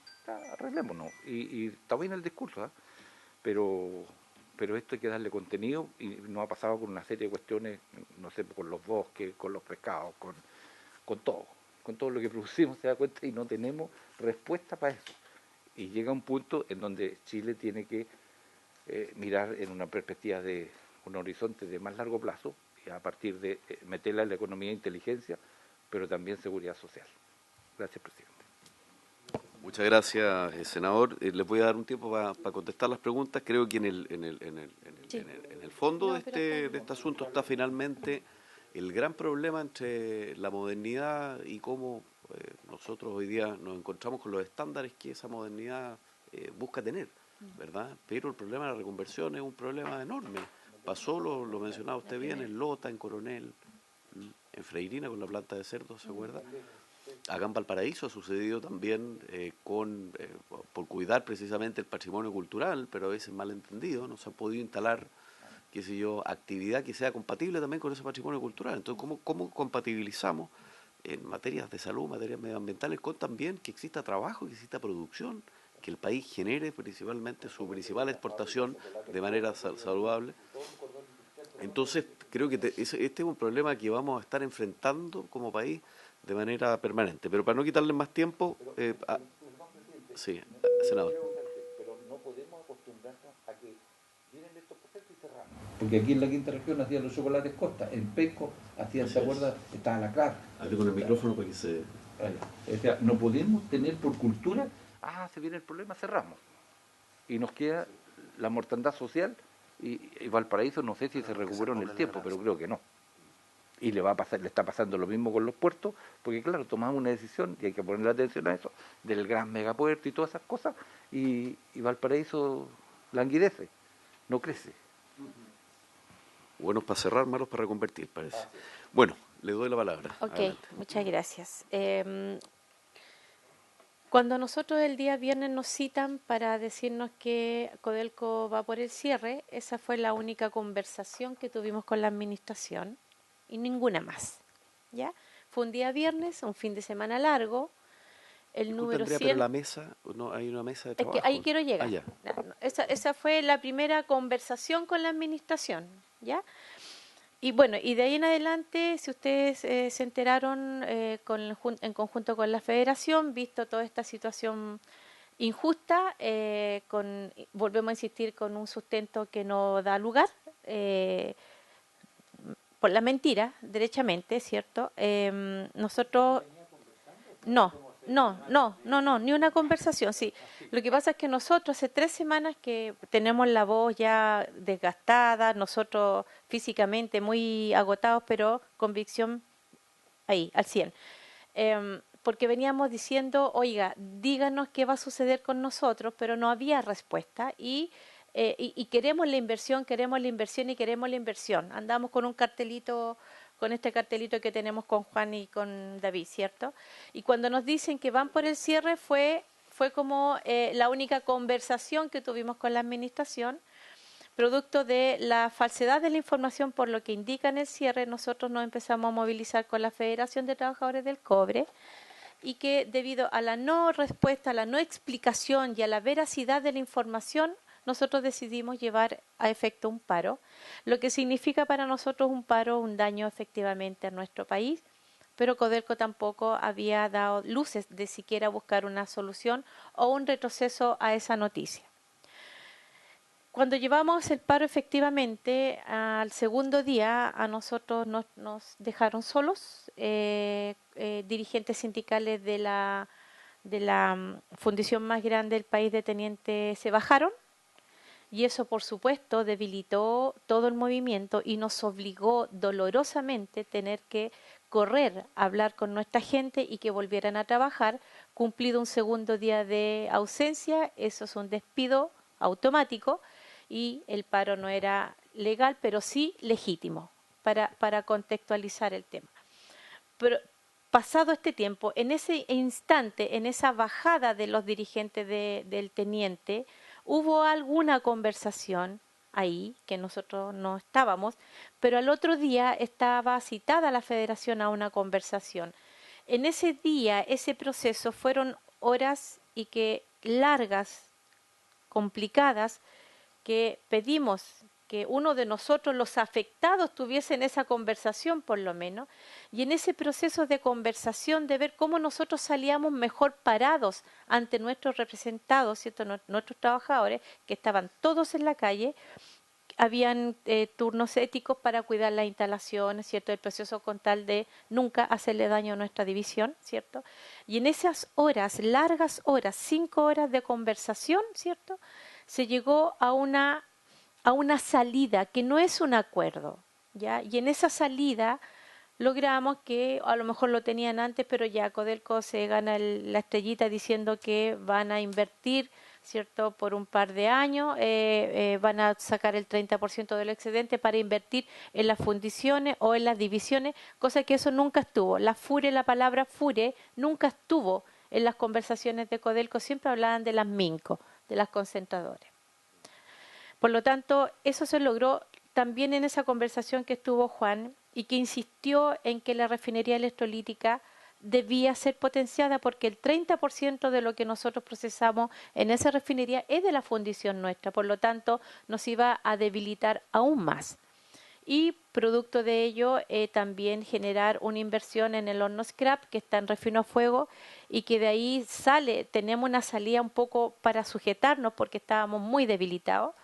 arreglémonos. Y está bien el discurso, ¿eh? Pero esto hay que darle contenido y nos ha pasado con una serie de cuestiones, no sé, con los bosques, con los pescados, con todo lo que producimos, se da cuenta, y no tenemos respuesta para eso. Y llega un punto en donde Chile tiene que mirar en una perspectiva de un horizonte de más largo plazo, y a partir de meterla en la economía de inteligencia, pero también seguridad social. Gracias, presidente. Muchas gracias, senador. Les voy a dar un tiempo para contestar las preguntas. Creo que en el fondo de este asunto está finalmente el gran problema entre la modernidad y cómo nosotros hoy día nos encontramos con los estándares que esa modernidad busca tener, ¿verdad? Pero el problema de la reconversión es un problema enorme. Pasó, lo mencionaba usted bien, en Lota, en Coronel, en Freirina con la planta de cerdo, ¿se acuerda? Acá en Valparaíso ha sucedido también por cuidar precisamente el patrimonio cultural, pero a veces mal entendido, no se ha podido instalar, qué sé yo, actividad que sea compatible también con ese patrimonio cultural. Entonces, ¿cómo compatibilizamos en materias de salud, materias medioambientales, con también que exista trabajo, que exista producción, que el país genere principalmente su principal exportación de manera saludable? Entonces, creo que este es un problema que vamos a estar enfrentando como país de manera permanente. Pero para no quitarle más tiempo, sí, senador. Pero no podemos acostumbrarnos a que vienen estos procesos y cerramos. Porque aquí en la quinta región hacían los chocolates Costa, en Pesco hacían, ¿se acuerda? Estaba la clara. Hable con el micrófono para que se... O sea, no podemos tener por cultura, se viene el problema, cerramos. Y nos queda la mortandad social y Valparaíso, no sé si se recuperó en el tiempo, pero creo que no. Y le está pasando lo mismo con los puertos, porque claro, tomamos una decisión, y hay que ponerle atención a eso, del gran megapuerto y todas esas cosas, y Valparaíso languidece, no crece. Buenos para cerrar, malos para reconvertir, parece. Bueno, le doy la palabra. Ok, Adelante. muchas gracias. Cuando nosotros el día viernes nos citan para decirnos que Codelco va por el cierre, esa fue la única conversación que tuvimos con la administración y ninguna más. ¿Ya? Fue un día viernes, un fin de semana largo. El Disculpe, número Andrea, 100... pero la mesa, no hay una mesa de Es trabajo. que ahí quiero llegar. Ah, ya. No, esa fue la primera conversación con la administración, ¿ya? Y bueno, y de ahí en adelante, si ustedes se enteraron en conjunto con la Federación, visto toda esta situación injusta, volvemos a insistir con un sustento que no da lugar, por la mentira, derechamente, ¿cierto? Nosotros... No, ni una conversación, sí. Lo que pasa es que nosotros hace 3 semanas que tenemos la voz ya desgastada, nosotros físicamente muy agotados, pero convicción ahí, al 100. Porque veníamos diciendo, oiga, díganos qué va a suceder con nosotros, pero no había respuesta y queremos la inversión y queremos la inversión. Andamos con un cartelito, con este cartelito que tenemos con Juan y con David, ¿cierto? Y cuando nos dicen que van por el cierre fue como la única conversación que tuvimos con la administración, producto de la falsedad de la información por lo que indica en el cierre. Nosotros nos empezamos a movilizar con la Federación de Trabajadores del Cobre y que debido a la no respuesta, a la no explicación y a la veracidad de la información, nosotros decidimos llevar a efecto un paro, lo que significa para nosotros un paro, un daño efectivamente a nuestro país, pero Codelco tampoco había dado luces de siquiera buscar una solución o un retroceso a esa noticia. Cuando llevamos el paro efectivamente, al segundo día a nosotros nos dejaron solos, dirigentes sindicales de la fundición más grande del país de Teniente se bajaron, y eso por supuesto debilitó todo el movimiento y nos obligó dolorosamente a tener que correr a hablar con nuestra gente y que volvieran a trabajar. Cumplido un segundo día de ausencia, eso es un despido automático y el paro no era legal, pero sí legítimo, para contextualizar el tema. Pero pasado este tiempo, en ese instante, en esa bajada de los dirigentes del teniente, hubo alguna conversación ahí, que nosotros no estábamos, pero al otro día estaba citada la Federación a una conversación. En ese día, ese proceso fueron horas y que largas, complicadas, que pedimos que uno de nosotros, los afectados, tuviesen esa conversación por lo menos, y en ese proceso de conversación de ver cómo nosotros salíamos mejor parados ante nuestros representados, ¿cierto? Nuestros trabajadores, que estaban todos en la calle, habían turnos éticos para cuidar las instalaciones, ¿cierto? El proceso con tal de nunca hacerle daño a nuestra división, ¿cierto? Y en esas horas, largas horas, 5 horas de conversación, ¿cierto? Se llegó a una salida que no es un acuerdo, ¿ya? Y en esa salida logramos que, a lo mejor lo tenían antes, pero ya Codelco se gana la estrellita diciendo que van a invertir, ¿cierto?, por un par de años, van a sacar el 30% del excedente para invertir en las fundiciones o en las divisiones, cosa que eso nunca estuvo. La palabra FURE nunca estuvo en las conversaciones de Codelco, siempre hablaban de las MINCO, de las concentradoras. Por lo tanto, eso se logró también en esa conversación que estuvo Juan y que insistió en que la refinería electrolítica debía ser potenciada porque el 30% de lo que nosotros procesamos en esa refinería es de la fundición nuestra, por lo tanto nos iba a debilitar aún más. Y producto de ello también generar una inversión en el horno scrap que está en refino a fuego y que de ahí tenemos una salida un poco para sujetarnos porque estábamos muy debilitados.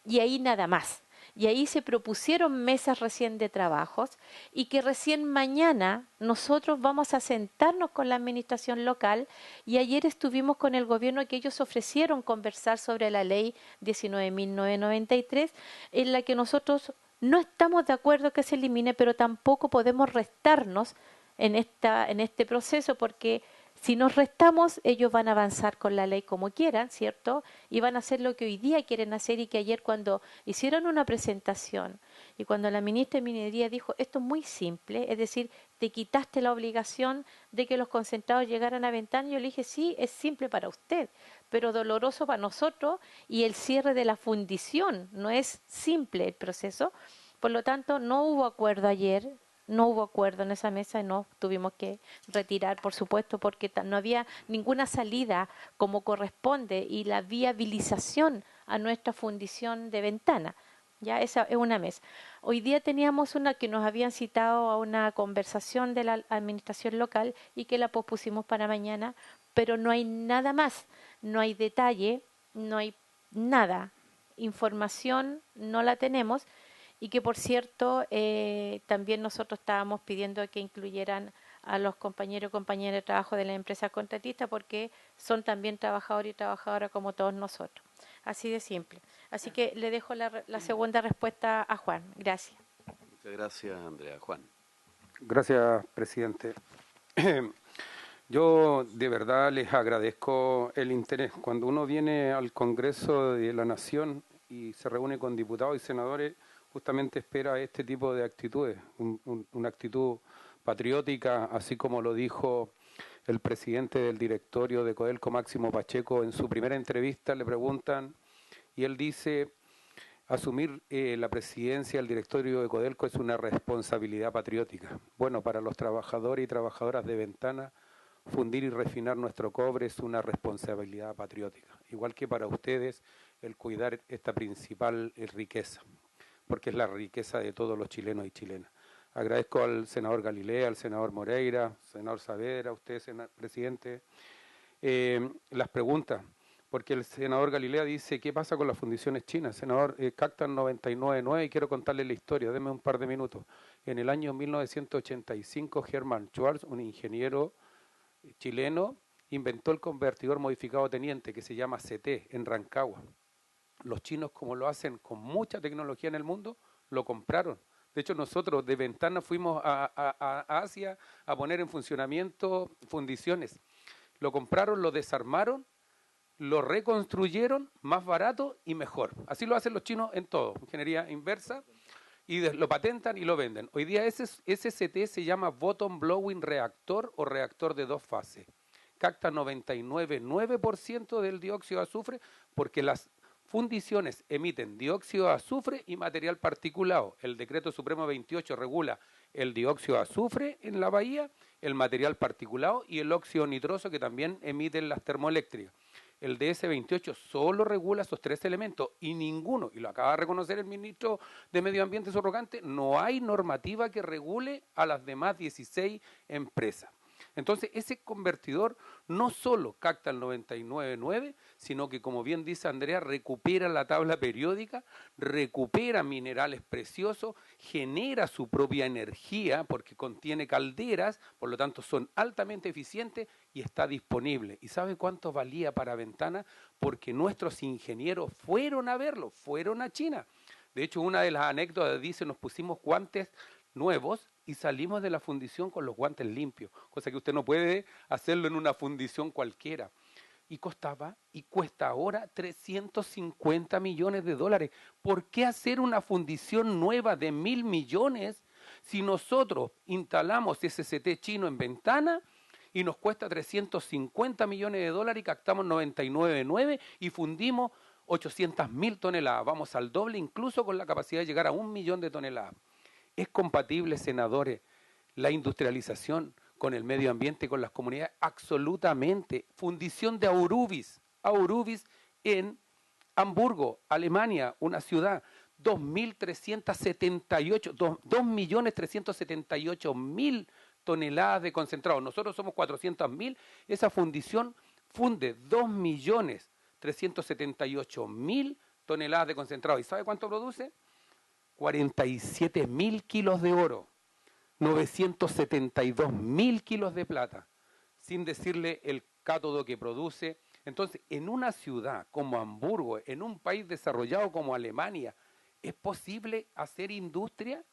Y ahí nada más. Y ahí se propusieron mesas recién de trabajos y que recién mañana nosotros vamos a sentarnos con la administración local y ayer estuvimos con el gobierno que ellos ofrecieron conversar sobre la ley 19.993 en la que nosotros No estamos de acuerdo que se elimine, pero tampoco podemos restarnos en este proceso, porque si nos restamos, ellos van a avanzar con la ley como quieran, ¿cierto? Y van a hacer lo que hoy día quieren hacer, y que ayer cuando hicieron una presentación y cuando la ministra de Minería dijo, esto es muy simple, es decir, te quitaste la obligación de que los concentrados llegaran a Ventana, yo le dije, sí, es simple para usted, pero doloroso para nosotros, y el cierre de la fundición no es simple el proceso. Por lo tanto, no hubo acuerdo ayer. No hubo acuerdo en esa mesa y nos tuvimos que retirar, por supuesto, porque no había ninguna salida como corresponde y la viabilización a nuestra fundición de Ventana. Ya esa es una mesa. Hoy día teníamos una que nos habían citado a una conversación de la administración local y que la pospusimos para mañana, pero no hay nada más, no hay detalle, no hay nada. Información no la tenemos. Y que, por cierto, también nosotros estábamos pidiendo que incluyeran a los compañeros y compañeras de trabajo de la empresa contratista, porque son también trabajadores y trabajadoras como todos nosotros. Así de simple. Así que le dejo la segunda respuesta a Juan. Gracias. Muchas gracias, Andrea. Juan. Gracias, presidente. Yo de verdad les agradezco el interés. Cuando uno viene al Congreso de la Nación y se reúne con diputados y senadores, justamente espera este tipo de actitudes, una actitud patriótica, así como lo dijo el presidente del directorio de Codelco, Máximo Pacheco, en su primera entrevista. Le preguntan y él dice, asumir la presidencia del directorio de Codelco es una responsabilidad patriótica. Bueno, para los trabajadores y trabajadoras de Ventana, fundir y refinar nuestro cobre es una responsabilidad patriótica, igual que para ustedes el cuidar esta principal riqueza, porque es la riqueza de todos los chilenos y chilenas. Agradezco al senador Galilea, al senador Moreira, senador Saavedra, a usted, presidente, las preguntas, porque el senador Galilea dice, ¿qué pasa con las fundiciones chinas? Senador, Cactan 99.9, y quiero contarle la historia, denme un par de minutos. En el año 1985, Hermann Schwarz, un ingeniero chileno, inventó el convertidor modificado teniente, que se llama CT, en Rancagua. Los chinos, como lo hacen con mucha tecnología en el mundo, lo compraron. De hecho, nosotros de Ventana fuimos a Asia a poner en funcionamiento fundiciones. Lo compraron, lo desarmaron, lo reconstruyeron más barato y mejor. Así lo hacen los chinos en todo, ingeniería inversa, y lo patentan y lo venden. Hoy día ese CT se llama Bottom Blowing Reactor o reactor de dos fases. Capta 99,9% del dióxido de azufre, porque las fundiciones emiten dióxido de azufre y material particulado. El decreto supremo 28 regula el dióxido de azufre en la bahía, el material particulado y el óxido nitroso, que también emiten las termoeléctricas. El DS28 solo regula esos tres elementos y ninguno, y lo acaba de reconocer el ministro de Medio Ambiente subrogante, no hay normativa que regule a las demás 16 empresas. Entonces, ese convertidor no solo capta el 99,9, sino que, como bien dice Andrea, recupera la tabla periódica, recupera minerales preciosos, genera su propia energía porque contiene calderas, por lo tanto son altamente eficientes y está disponible. ¿Y sabe cuánto valía para Ventana? Porque nuestros ingenieros fueron a verlo, fueron a China. De hecho, una de las anécdotas dice, nos pusimos guantes nuevos y salimos de la fundición con los guantes limpios, cosa que usted no puede hacerlo en una fundición cualquiera. Y costaba y cuesta ahora $350 millones. ¿Por qué hacer una fundición nueva de 1.000 millones si nosotros instalamos ese CT chino en Ventana y nos cuesta $350 millones y captamos 99,9 y fundimos 800.000 toneladas? Vamos al doble, incluso con la capacidad de llegar a 1 millón de toneladas. ¿Es compatible, senadores, la industrialización con el medio ambiente, con las comunidades? Absolutamente. Fundición de Aurubis en Hamburgo, Alemania, una ciudad, 2.378.000 toneladas de concentrado. Nosotros somos 400.000. Esa fundición funde 2.378.000 toneladas de concentrado. ¿Y sabe cuánto produce? 47.000 kilos de oro, 972.000 kilos de plata, sin decirle el cátodo que produce. Entonces, en una ciudad como Hamburgo, en un país desarrollado como Alemania, ¿Es posible hacer industria?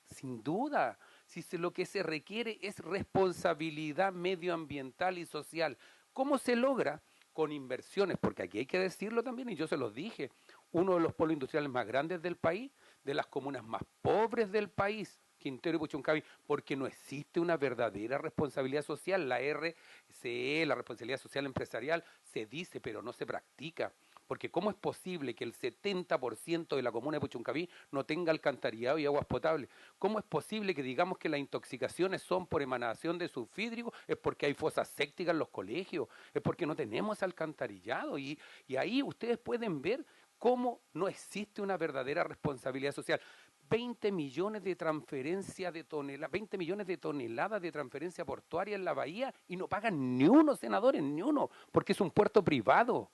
Sin duda. Si lo que se requiere es responsabilidad medioambiental y social. ¿Cómo se logra? Con inversiones, porque aquí hay que decirlo también, y yo se los dije, uno de los polos industriales más grandes del país, de las comunas más pobres del país, Quintero y Puchuncaví, porque no existe una verdadera responsabilidad social. La RCE, la responsabilidad social empresarial, se dice, pero no se practica. Porque ¿cómo es posible que el 70% de la comuna de Puchuncaví no tenga alcantarillado y aguas potables? ¿Cómo es posible que digamos que las intoxicaciones son por emanación de sulfídrico? Es porque hay fosas sépticas en los colegios, es porque no tenemos alcantarillado. Y ahí ustedes pueden ver cómo no existe una verdadera responsabilidad social. 20 millones de transferencia de toneladas, 20 millones de toneladas de transferencia portuaria en la bahía y no pagan ni uno, senadores, ni uno, porque es un puerto privado.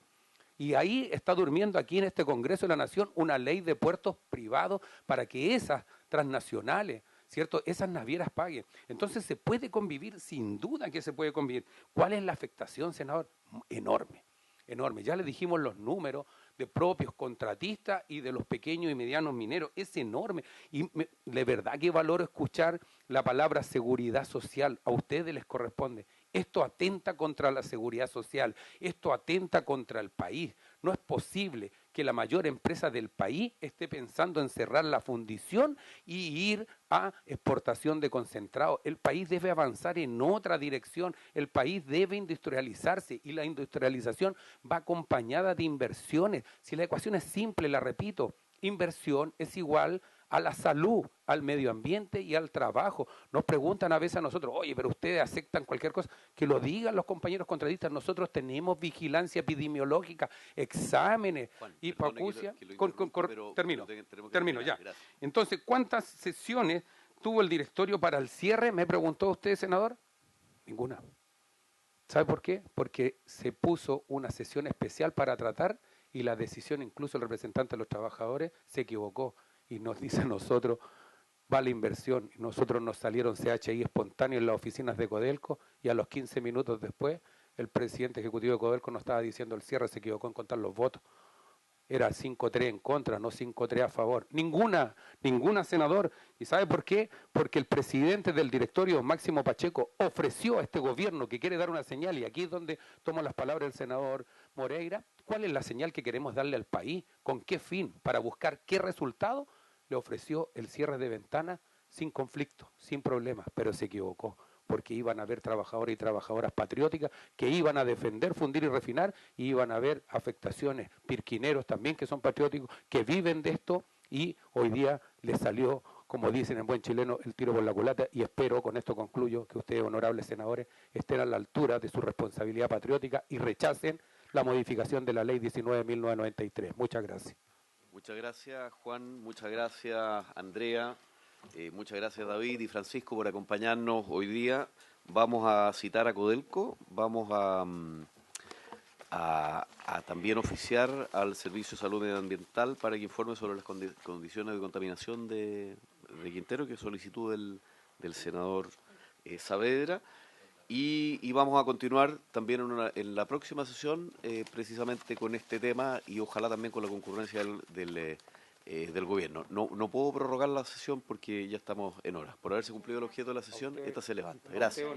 Y ahí está durmiendo aquí en este Congreso de la Nación una ley de puertos privados para que esas transnacionales, ¿cierto?, esas navieras paguen. Entonces se puede convivir, sin duda que se puede convivir. ¿Cuál es la afectación, senador? Enorme, enorme. Ya le dijimos los números de propios contratistas y de los pequeños y medianos mineros. Es enorme. Y de verdad que valoro escuchar la palabra seguridad social. A ustedes les corresponde. Esto atenta contra la seguridad social, esto atenta contra el país. No es posible que la mayor empresa del país esté pensando en cerrar la fundición y ir a exportación de concentrado. El país debe avanzar en otra dirección, el país debe industrializarse y la industrialización va acompañada de inversiones. Si la ecuación es simple, la repito, inversión es igual a la salud, al medio ambiente y al trabajo. Nos preguntan a veces a nosotros, oye, pero ustedes aceptan cualquier cosa, que lo digan los compañeros contratistas. Nosotros tenemos vigilancia epidemiológica, exámenes, Juan, hipoacusia. Termino ya. Gracias. Entonces, ¿cuántas sesiones tuvo el directorio para el cierre? Me preguntó usted, senador. Ninguna. ¿Sabe por qué? Porque se puso una sesión especial para tratar y la decisión, incluso el representante de los trabajadores, se equivocó. Y nos dice a nosotros, va la inversión. Y nosotros nos salieron CHI espontáneos en las oficinas de Codelco y a los 15 minutos después el presidente ejecutivo de Codelco nos estaba diciendo el cierre se equivocó en contar los votos. Era 5-3 en contra, no 5-3 a favor. Ninguna, senador. ¿Y sabe por qué? Porque el presidente del directorio, Máximo Pacheco, ofreció a este gobierno que quiere dar una señal, y aquí es donde tomo las palabras del senador Moreira, ¿cuál es la señal que queremos darle al país? ¿Con qué fin? ¿Para buscar qué resultado? Le ofreció el cierre de ventanas sin conflicto, sin problemas, pero se equivocó, porque iban a haber trabajadores y trabajadoras patrióticas que iban a defender, fundir y refinar, y iban a haber afectaciones, pirquineros también que son patrióticos, que viven de esto, y hoy día les salió, como dicen en buen chileno, el tiro por la culata, y espero, con esto concluyo, que ustedes, honorables senadores, estén a la altura de su responsabilidad patriótica y rechacen la modificación de la ley 19.993. Muchas gracias. Muchas gracias, Juan. Muchas gracias, Andrea. Muchas gracias, David y Francisco, por acompañarnos hoy día. Vamos a citar a Codelco, vamos a también oficiar al Servicio de Salud Medioambiental para que informe sobre las condiciones de contaminación de Quintero, que es solicitud del senador Saavedra. Y vamos a continuar también en la próxima sesión precisamente con este tema y ojalá también con la concurrencia del gobierno. No puedo prorrogar la sesión porque ya estamos en hora. Por haberse cumplido el objeto de la sesión, esta se levanta. Gracias.